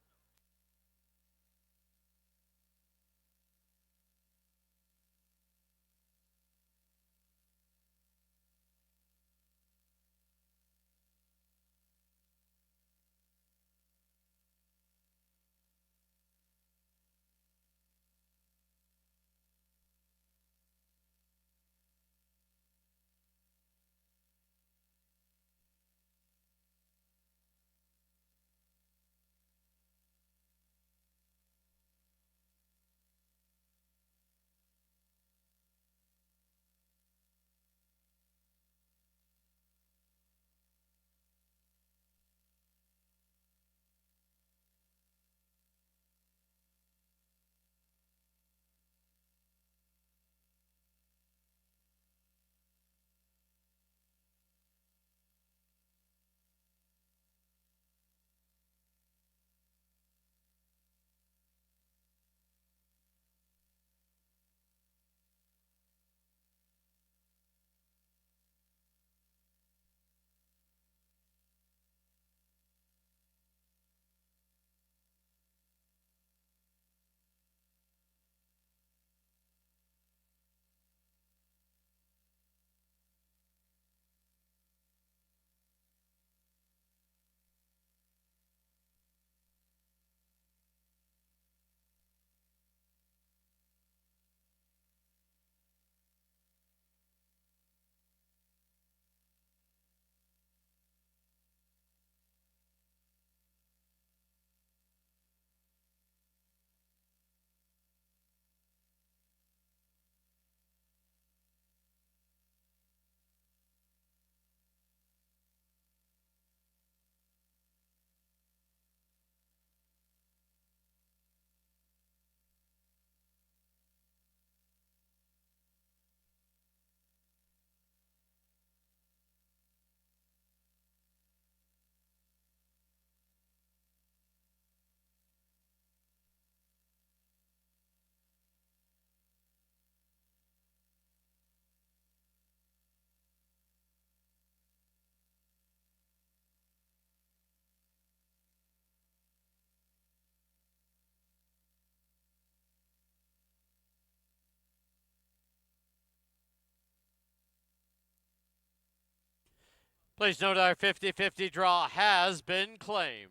Please note our 50-50 draw has been claimed.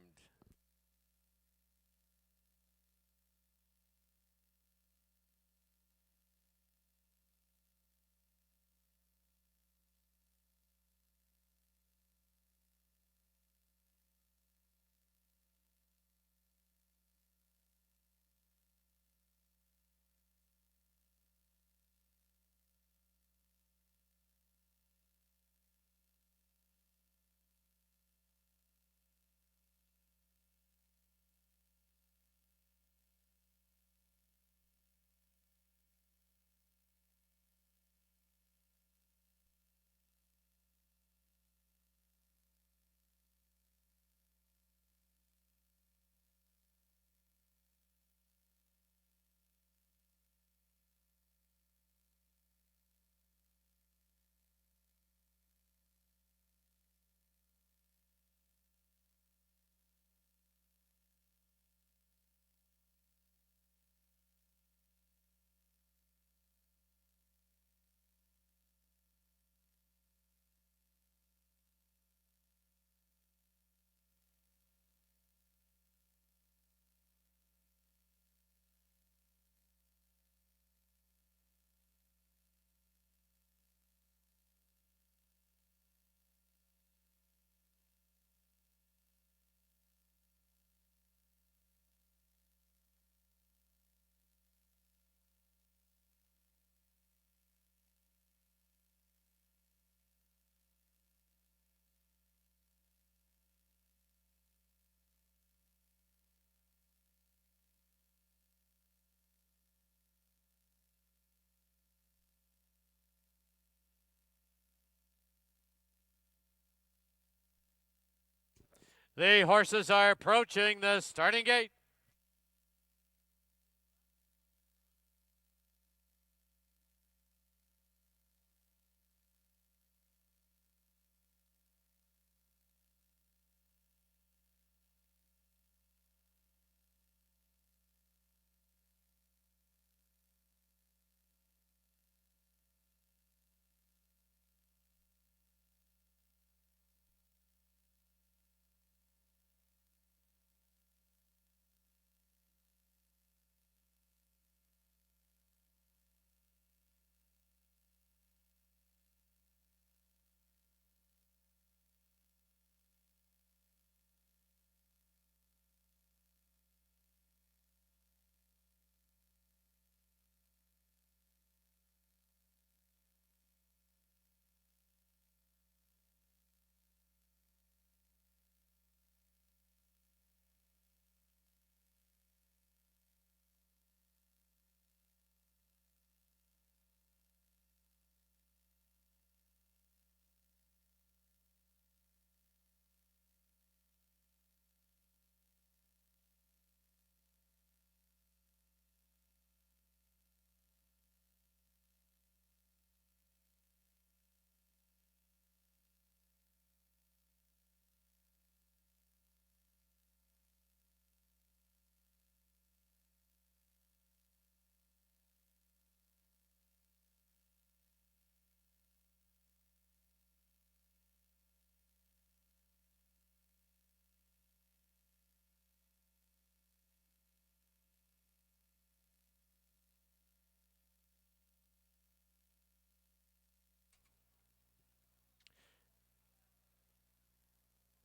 The horses are approaching the starting gate.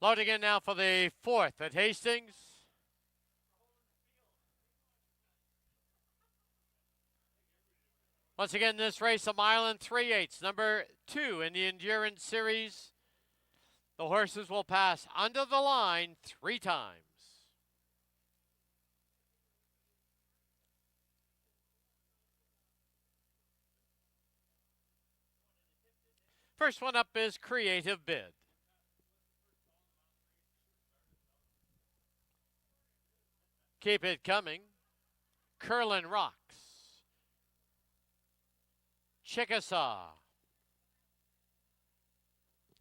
Loading in now for the fourth at Hastings. Once again, this race, 1 mile and 3/8, number 2 in the Endurance Series. The horses will pass under the line 3 times. First one up is Creative Bid. Keep It Coming. Curlin Rocks. Chickasaw.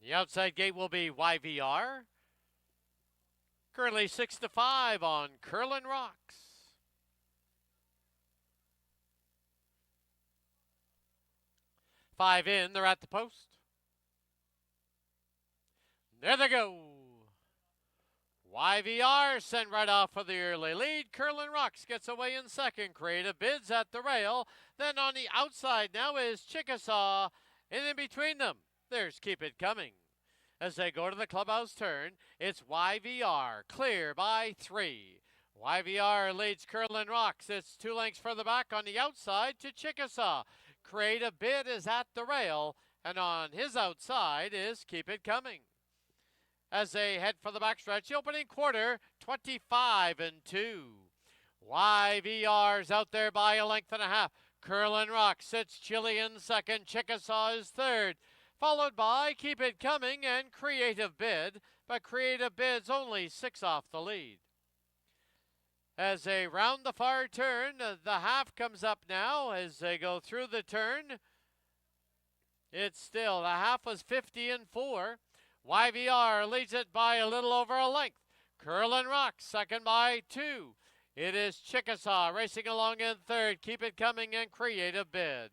The outside gate will be YVR. Currently 6-5 on Curlin Rocks. Five in, they're at the post. There they go. YVR sent right off for the early lead. Curlin Rocks gets away in second. Creative Bids at the rail. Then on the outside now is Chickasaw. And in between them, there's Keep It Coming. As they go to the clubhouse turn, it's YVR clear by 3. YVR leads Curlin Rocks. It's 2 lengths further back on the outside to Chickasaw. Creative Bid is at the rail, and on his outside is Keep It Coming. As they head for the backstretch, the opening quarter, 25 and 2. YVR's out there by a length and a half. Curlin Rocks sits Chili in second. Chickasaw is third, followed by Keep It Coming and Creative Bid, but Creative Bid's only 6 off the lead. As they round the far turn, the half comes up now as they go through the turn. It's still, the half was 50 and 4. YVR leads it by a little over a length. Curlin Rocks second by 2. It is Chickasaw racing along in third. Keep It Coming and Creative Bid.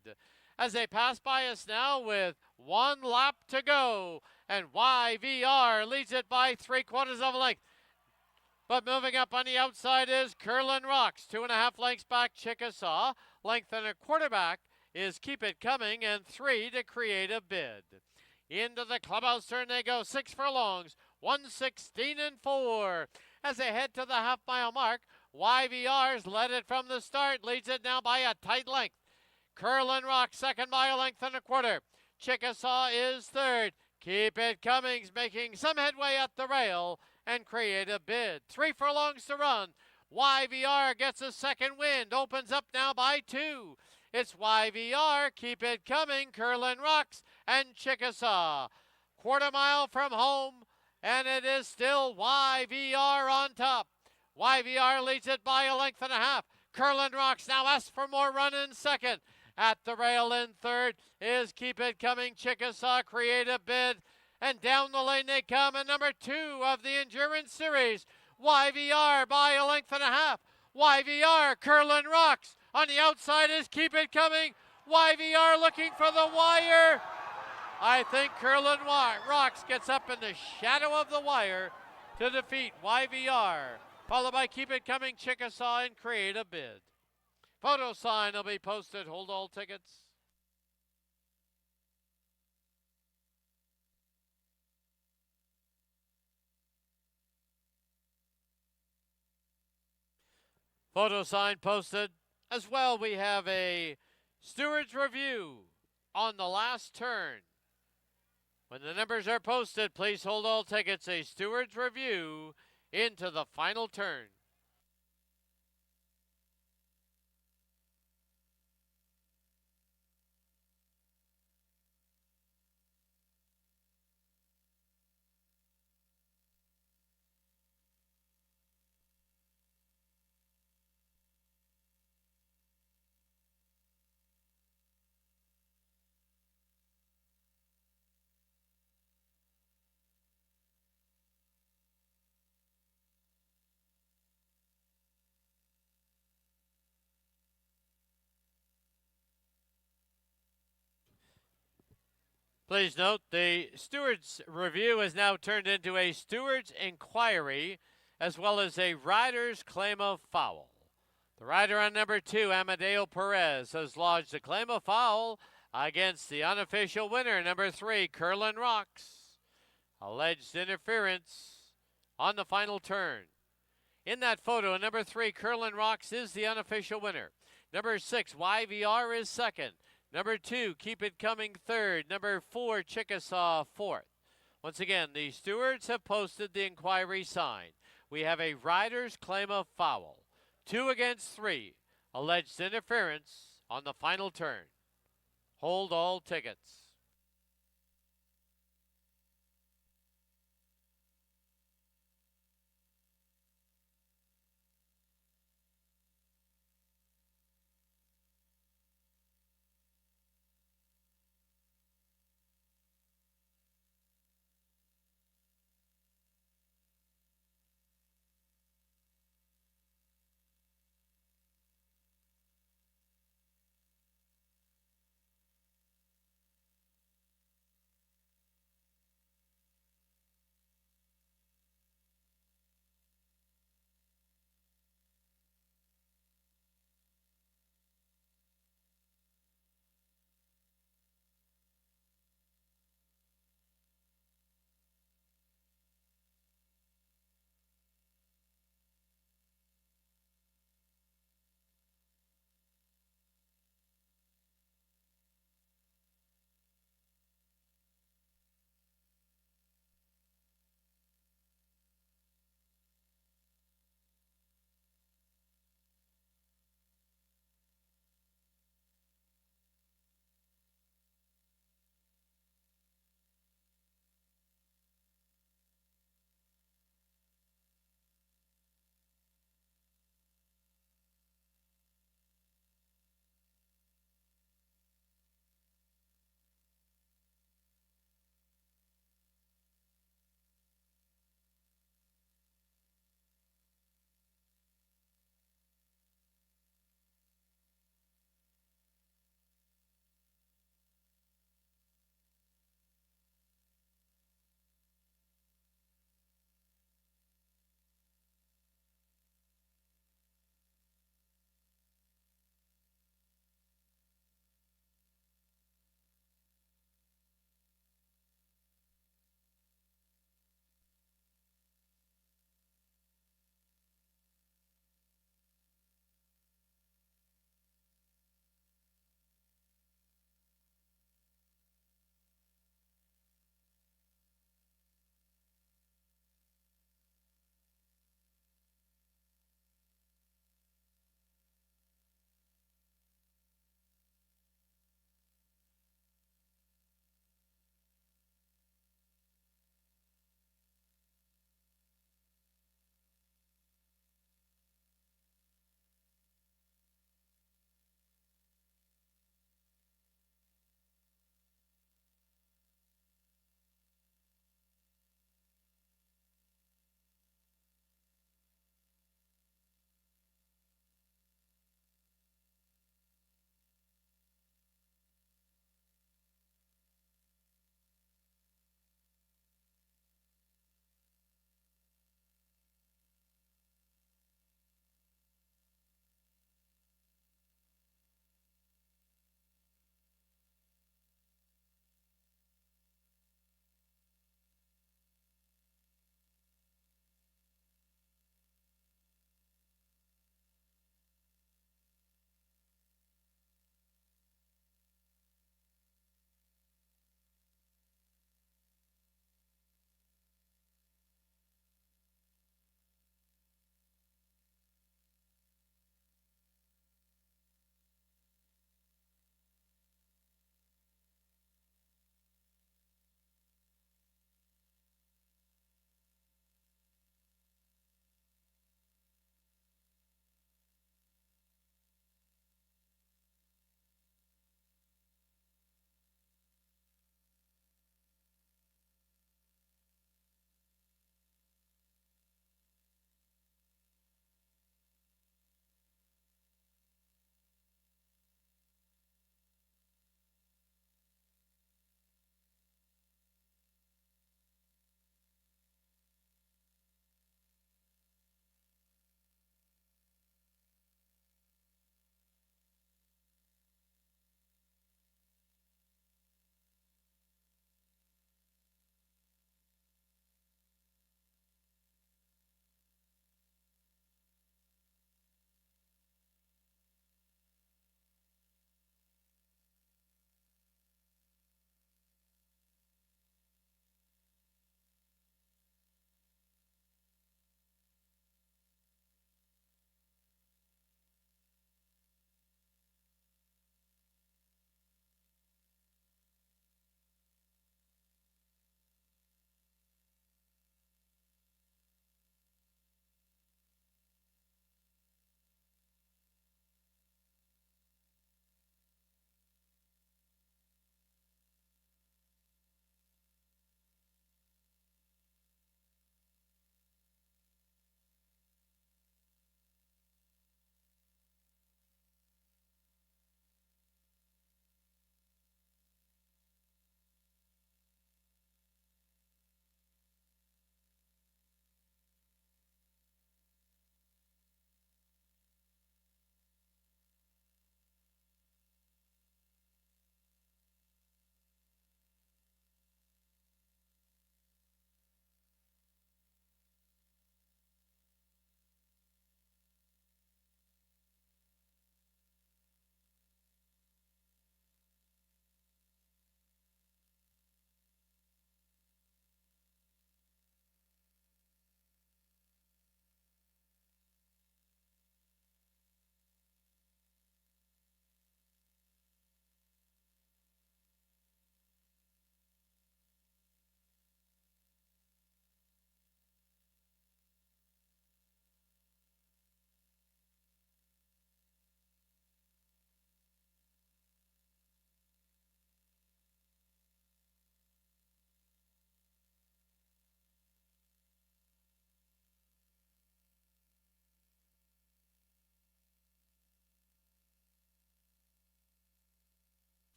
As they pass by us now with 1 lap to go. And YVR leads it by 3/4 of a length. But moving up on the outside is Curlin Rocks. 2.5 lengths back Chickasaw. Length and a quarter back is Keep It Coming and 3 to Creative Bid. Into the clubhouse turn they go, 6 furlongs, 1:16 and 4. As they head to the half-mile mark, YVR's led it from the start, leads it now by a tight length. Curlin Rock second by a length and a quarter. Chickasaw is third. Keep It Coming's making some headway at the rail, and Creative Bid. 3 furlongs to run. YVR gets a second wind, opens up now by 2. It's YVR, Keep It Coming, Curlin Rocks, and Chickasaw. Quarter mile from home, and it is still YVR on top. YVR leads it by a length and a half. Curlin Rocks now asks for more run in second. At the rail in third is Keep It Coming, Chickasaw, Creative Bid. And down the lane they come, and number 2 of the Endurance Series, YVR by a length and a half. YVR, Curlin Rocks. On the outside is Keep It Coming. YVR looking for the wire. I think Curlin Rocks gets up in the shadow of the wire to defeat YVR. Followed by Keep It Coming, Chickasaw, and Creative Bid. Photo sign will be posted. Hold all tickets. Photo sign posted. As well, we have a steward's review on the last turn. When the numbers are posted, please hold all tickets. A steward's review into the final turn. Please note, the steward's review has now turned into a steward's inquiry, as well as a rider's claim of foul. The rider on number 2, Amadeo Perez, has lodged a claim of foul against the unofficial winner, number 3, Curlin Rocks. Alleged interference on the final turn. In that photo, number 3, Curlin Rocks, is the unofficial winner. Number 6, YVR, is second. Number 2, Keep It Coming, third. Number 4, Chickasaw, fourth. Once again, the stewards have posted the inquiry sign. We have a rider's claim of foul. 2 against 3. Alleged interference on the final turn. Hold all tickets.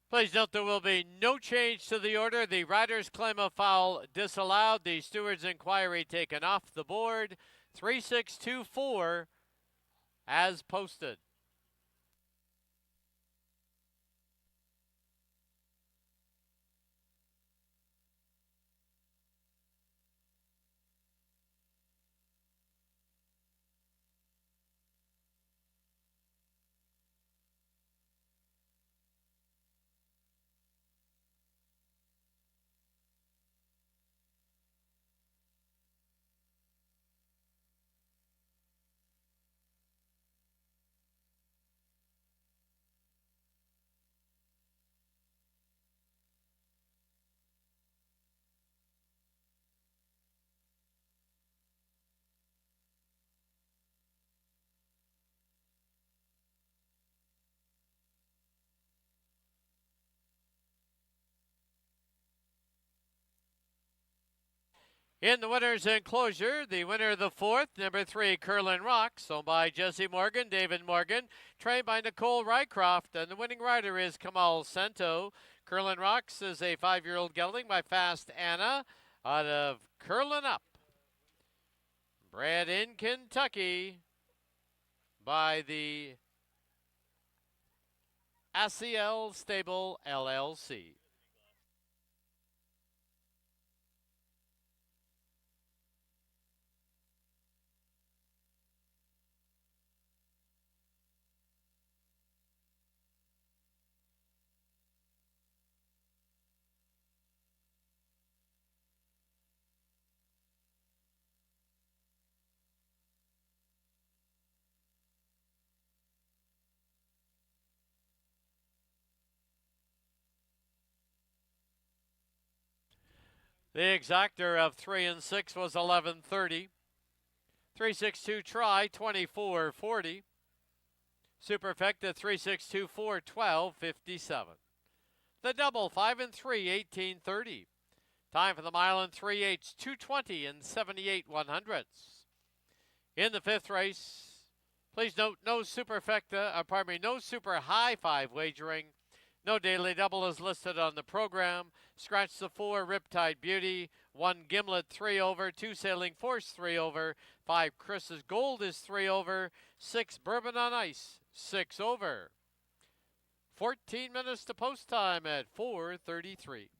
Please note there will be no change to the order. The rider's claim of foul disallowed. The steward's inquiry taken off the board. 3624 as posted. In the winner's enclosure, the winner of the fourth, number 3, Curlin Rocks, owned by Jesse Morgan, David Morgan, trained by Nicole Rycroft, and the winning rider is Kamal Sento. Curlin Rocks is a 5-year-old gelding by Fast Anna out of Curlin Up, bred in Kentucky by the Asiel Stable LLC. The exactor of 3 and 6 was 11:30. 362 try 24:40. Superfecta 3624 12:57. The double 5 and 3 18:30. Time for the mile and 3/8 2:20 and 78/100ths. In the fifth race, please note no superfecta, no super high 5 wagering. No daily double is listed on the program. Scratch the 4 Riptide Beauty, 1 Gimlet 3 over, 2 Sailing Force 3 over, 5 Chris's Gold is 3 over, 6 Bourbon on Ice 6 over. 14 minutes to post time at 4:33.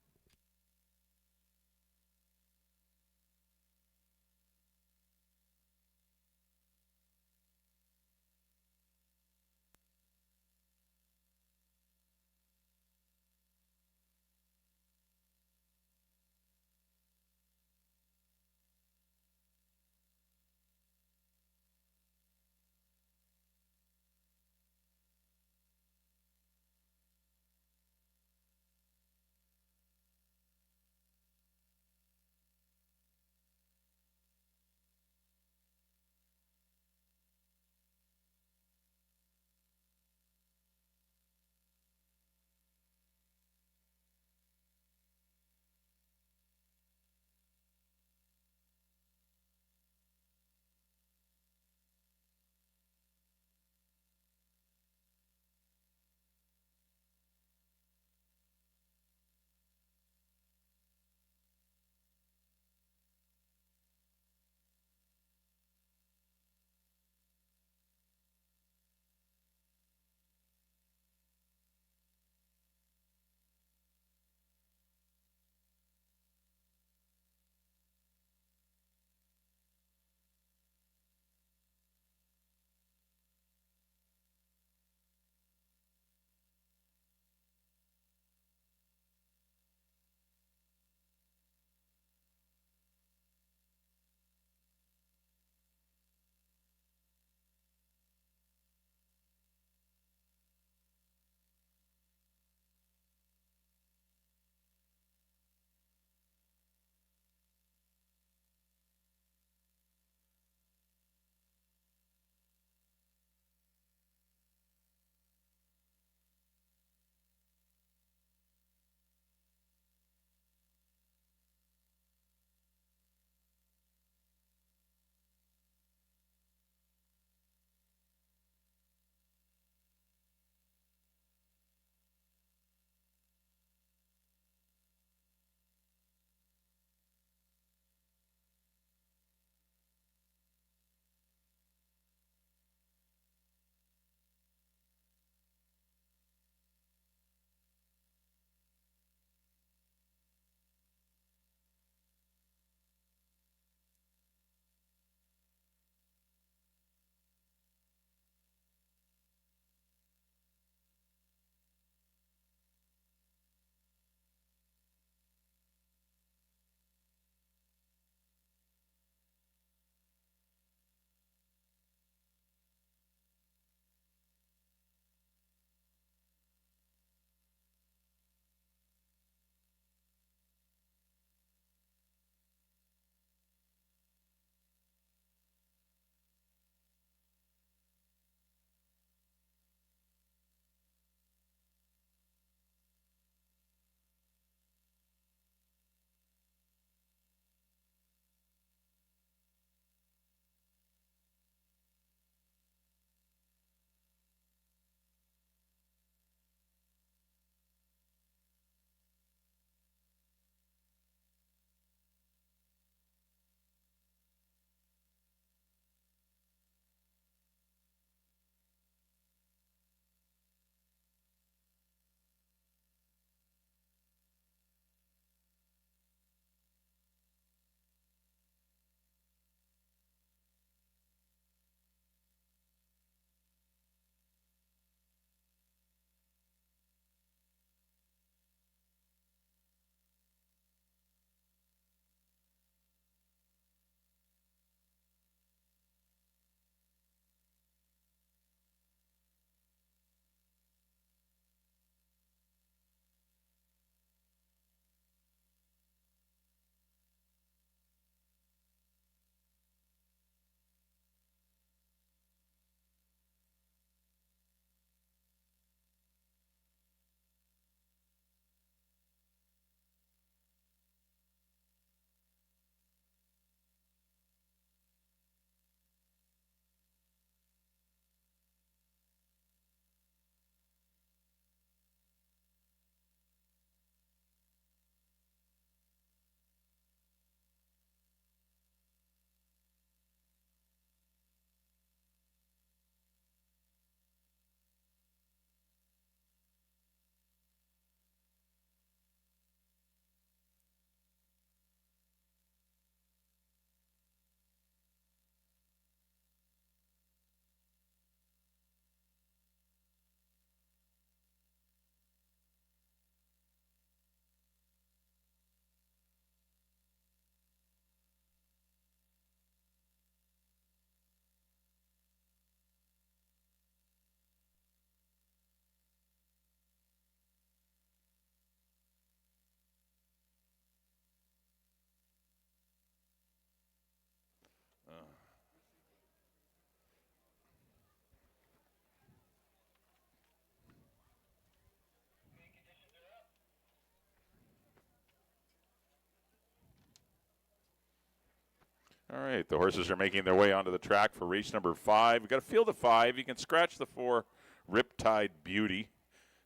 All right, the horses are making their way onto the track for race number 5. We've got a field of 5. You can scratch the 4 Riptide Beauty.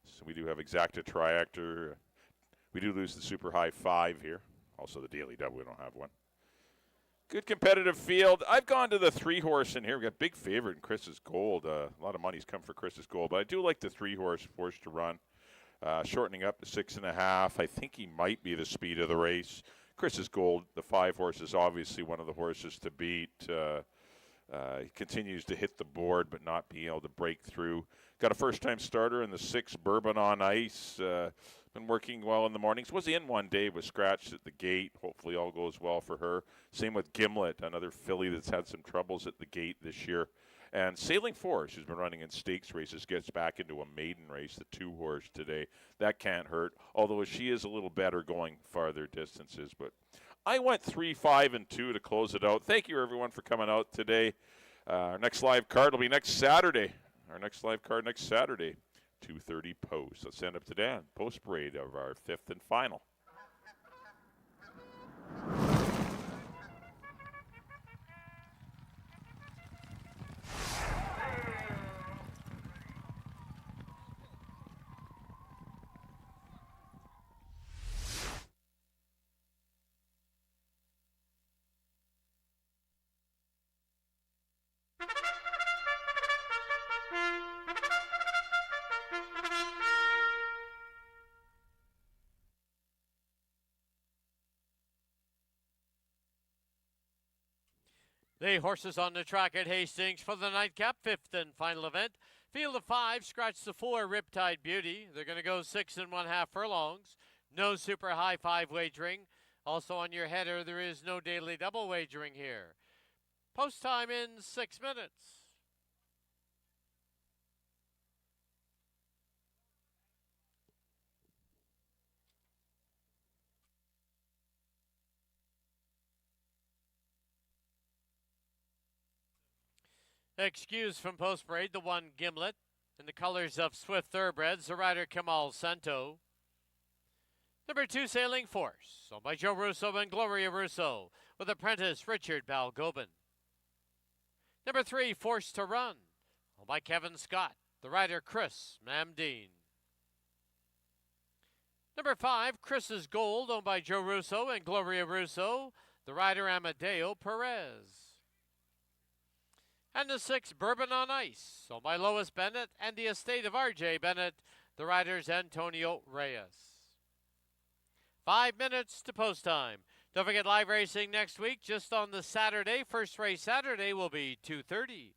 So we do have Exacta Triactor. We do lose the Super High 5 here. Also the Daily Double, we don't have one. Good competitive field. I've gone to the 3-horse in here. We've got big favorite in Chris's Gold. A lot of money's come for Chris's Gold, but I do like the 3-horse forced to run. Shortening up to 6.5. I think he might be the speed of the race. Chris's Gold, the 5-horse, is obviously one of the horses to beat. He continues to hit the board but not being able to break through. Got a first-time starter in the 6 Bourbon on Ice. Been working well in the mornings. Was in one day, was scratched at the gate. Hopefully all goes well for her. Same with Gimlet, another filly that's had some troubles at the gate this year. And Sailing Force, who's been running in stakes races, gets back into a maiden race, the 2-horse today. That can't hurt, although she is a little better going farther distances. But I went 3, 5, and 2 to close it out. Thank you, everyone, for coming out today. Our next live card will be next Saturday. 2:30 post. Let's send up to Dan. Post parade of our 5th and final. The horses on the track at Hastings for the nightcap, 5th and final event. Field of 5, scratch the 4 Riptide Beauty. They're going to go 6.5 furlongs. No Super High 5 wagering. Also on your header, there is no Daily Double wagering here. Post time in 6 minutes. Excuse from post parade, the 1 Gimlet. In the colors of Swift Thoroughbreds, the rider Kamal Santo. Number 2, Sailing Force, owned by Joe Russo and Gloria Russo, with apprentice Richard Balgobin. Number 3, Forced to Run, owned by Kevin Scott, the rider Chris Mamdeen. Number 5, Chris's Gold, owned by Joe Russo and Gloria Russo, the rider Amadeo Perez. And the 6, Bourbon on Ice, owned by Lois Bennett and the estate of R.J. Bennett, the riders Antonio Reyes. 5 minutes to post time. Don't forget live racing next week, just on the Saturday. First race Saturday will be 2:30.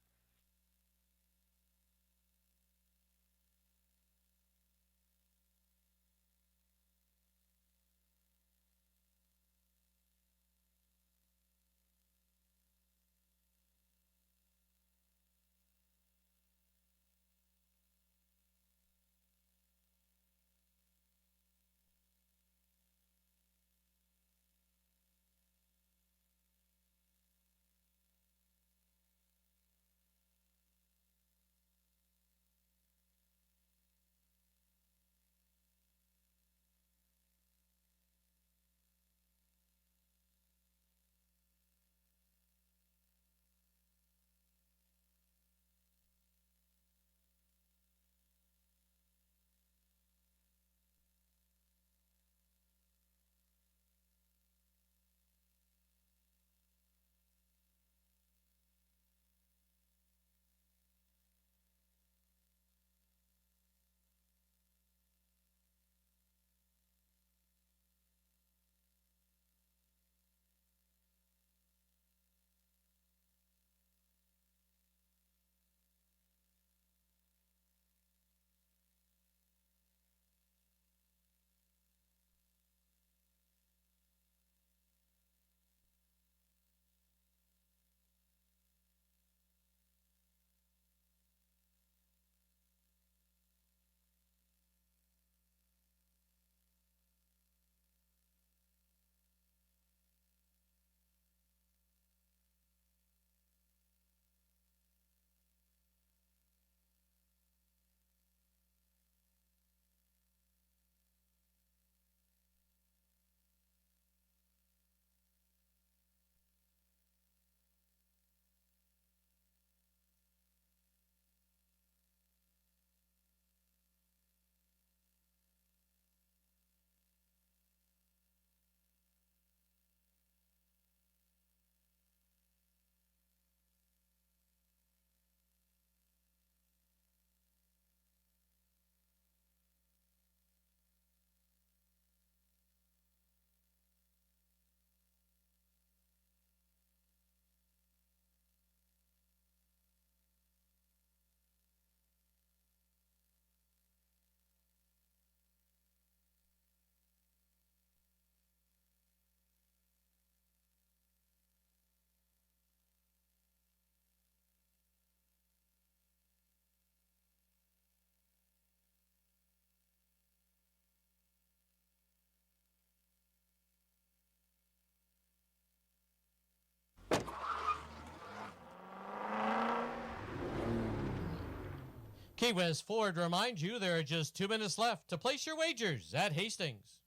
Key West Ford reminds you there are just 2 minutes left to place your wagers at Hastings.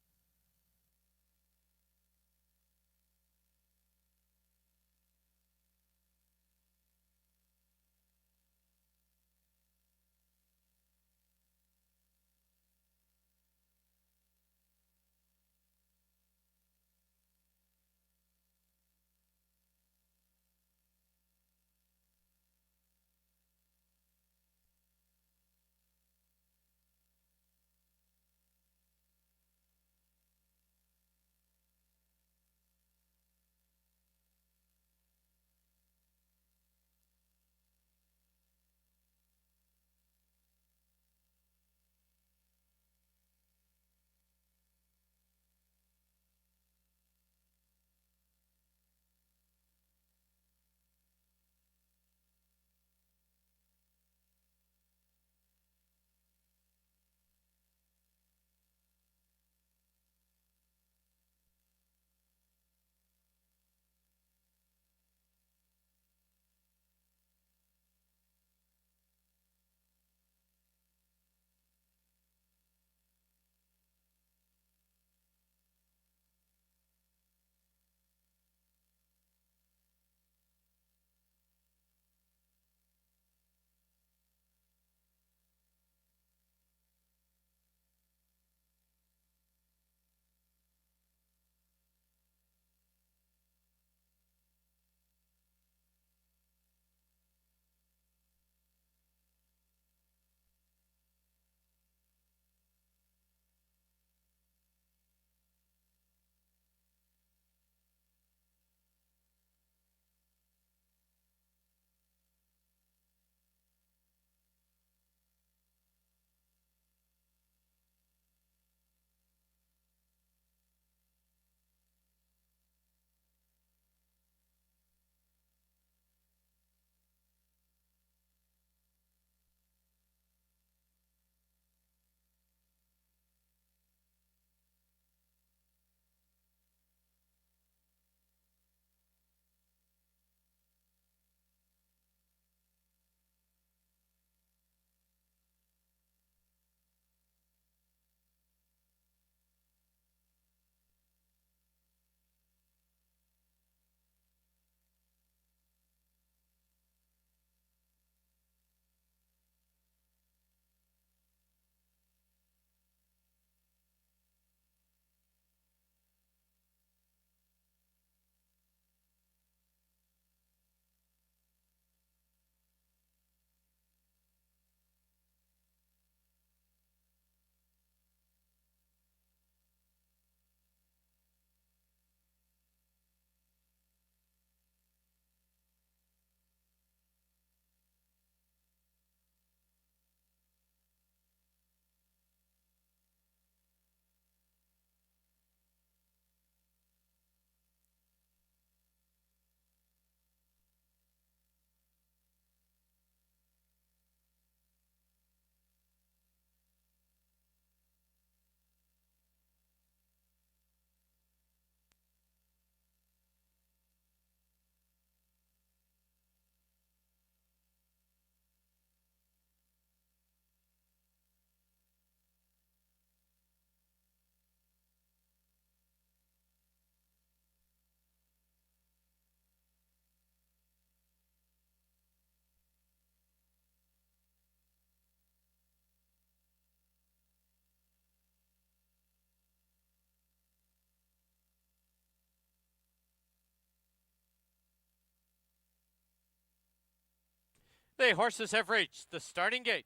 The horses have reached the starting gate.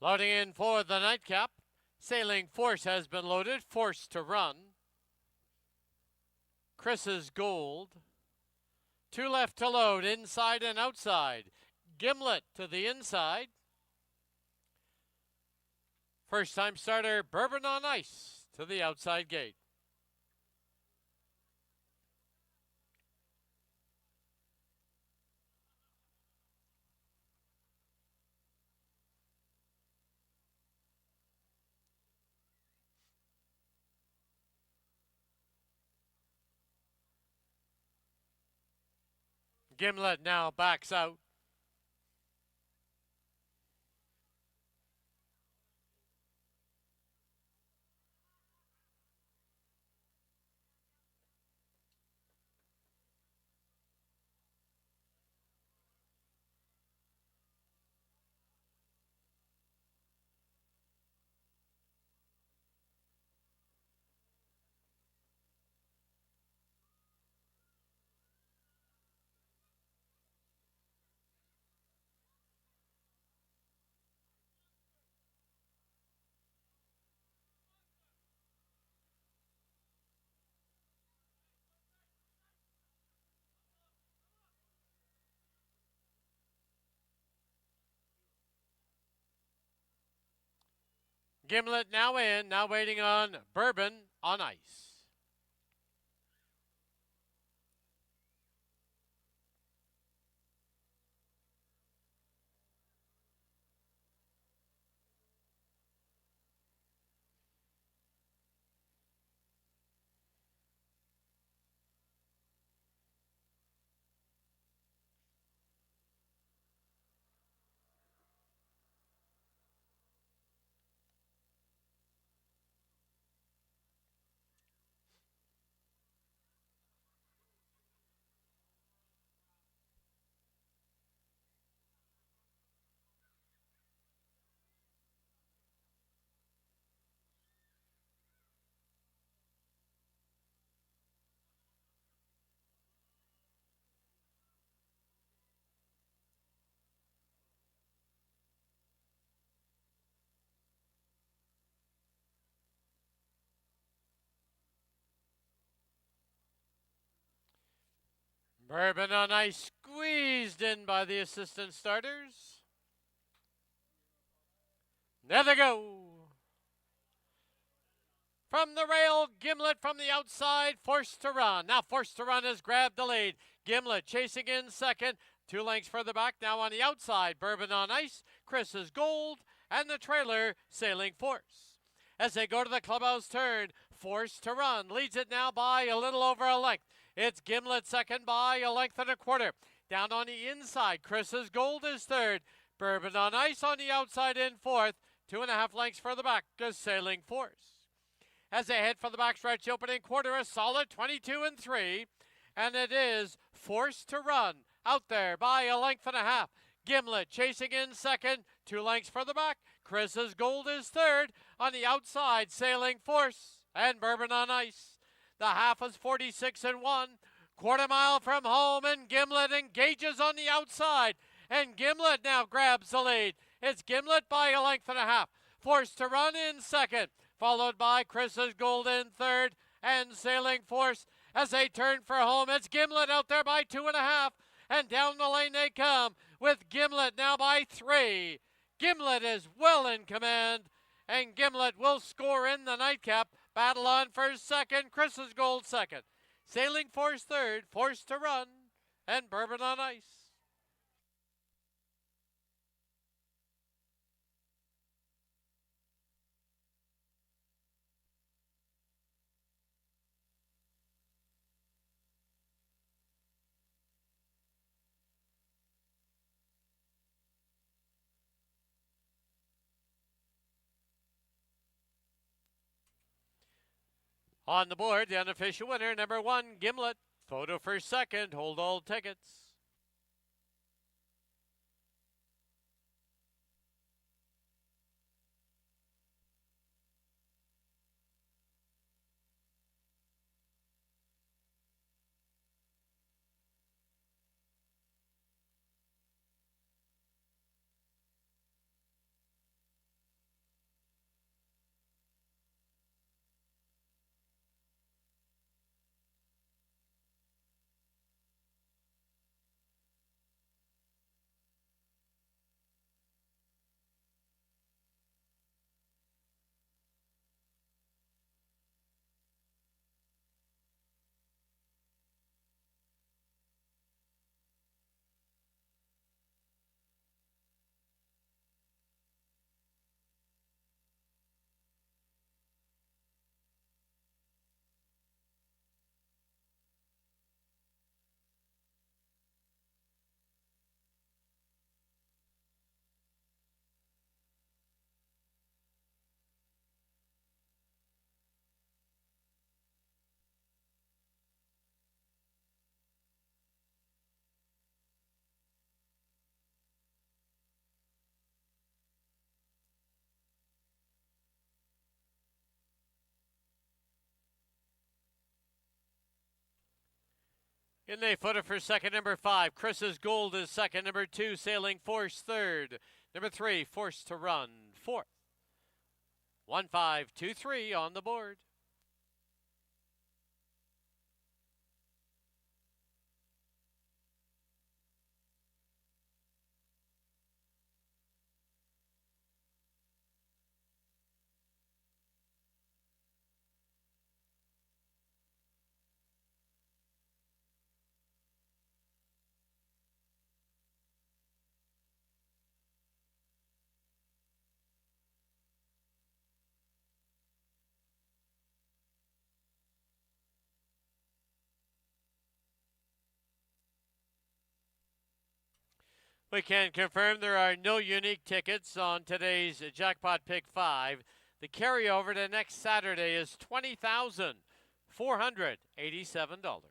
Loading in for the nightcap. Sailing Force has been loaded, forced to run. Chris's Gold. 2 left to load, inside and outside. Gimlet to the inside. First time starter, Bourbon on Ice to the outside gate. Gimlet now backs out. Gimlet now in, now waiting on Bourbon on ice. Bourbon on ice, squeezed in by the assistant starters. There they go. From the rail, Gimlet from the outside, forced to run. Now forced to run has grabbed the lead. Gimlet chasing in second. 2 lengths further back, now on the outside. Bourbon on ice, Chris is gold, and the trailer Sailing Force. As they go to the clubhouse turn, forced to run. Leads it now by a little over a length. It's Gimlet second by a length and a quarter. Down on the inside, Chris's gold is third. Bourbon on ice on the outside in fourth. 2.5 lengths further back is Sailing Force. As they head for the backstretch opening quarter, a solid 22 and 3. And it is forced to run out there by a length and a half. Gimlet chasing in second, 2 lengths further back. Chris's gold is third. On the outside, Sailing Force and Bourbon on ice. The half is 46 and 1. Quarter mile from home, and Gimlet engages on the outside. And Gimlet now grabs the lead. It's Gimlet by a length and a half. Forced to run in second, followed by Chris's gold in third and Sailing Force. As they turn for home, it's Gimlet out there by 2.5. And down the lane they come with Gimlet now by 3. Gimlet is well in command, and Gimlet will score in the nightcap. Battle on for second, Chris's gold second. Sailing Force third, forced to run, and Bourbon on ice. On the board, the unofficial winner, number 1, Gimlet. Photo for second, hold all tickets. In the footer for second, number 5. Chris's Gold is second. Number 2, Sailing Force third. Number 3, Forced to Run fourth. 1, 5, 2, 3 on the board. We can confirm there are no unique tickets on today's Jackpot Pick 5. The carryover to next Saturday is $20,487.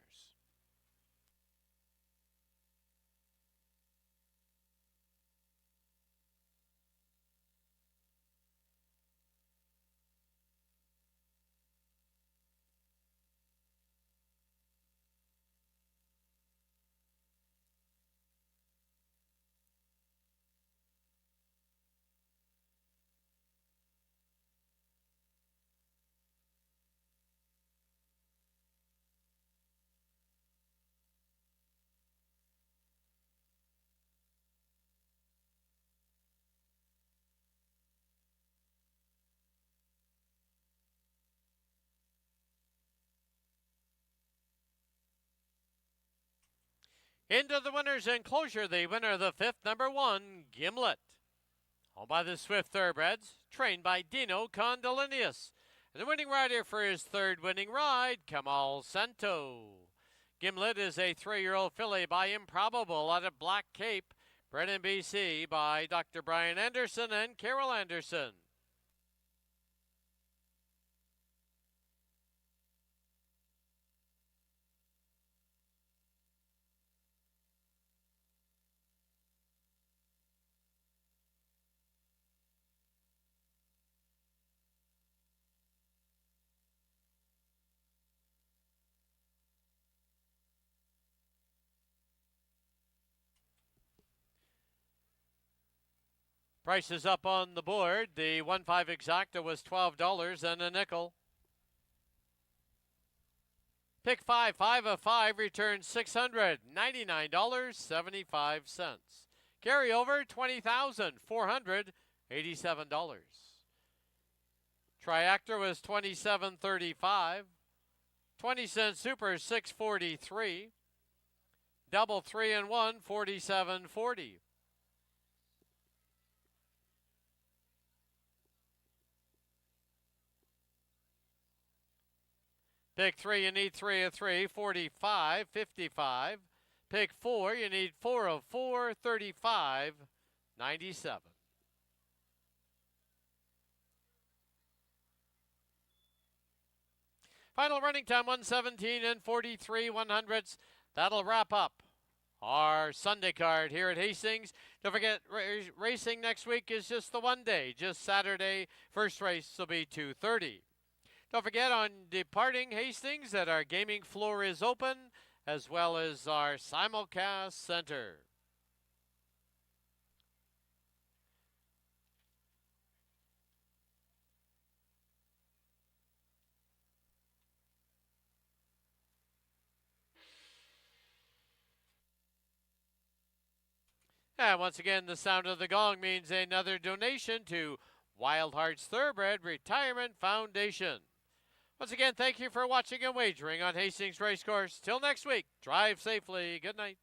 Into the winner's enclosure, the winner of the 5th, number 1, Gimlet. Owned by the Swift Thoroughbreds, trained by Dino Condolinius. And the winning rider for his 3rd winning ride, Kamal Santo. Gimlet is a 3-year-old filly by Improbable out of Black Cape, bred in BC by Dr. Brian Anderson and Carol Anderson. Prices up on the board. The 1-5 exacta was $12 and a nickel. Pick 5, 5 of 5 returns $699.75. Carryover $20,487. Triactor was $27.35. 20-cent super $6.43. Double 3 and 1 $47.40. Pick 3, you need 3 of 3, 45, 55. Pick 4, you need 4 of 4, 35, 97. Final running time, 1:17 and 43 100ths. That'll wrap up our Sunday card here at Hastings. Don't forget, racing next week is just the one day, just Saturday. First race will be 2:30. Don't forget, on departing Hastings, that our gaming floor is open, as well as our simulcast center. And once again, the sound of the gong means another donation to Wild Hearts Thoroughbred Retirement Foundation. Once again, thank you for watching and wagering on Hastings Racecourse. Till next week, drive safely. Good night.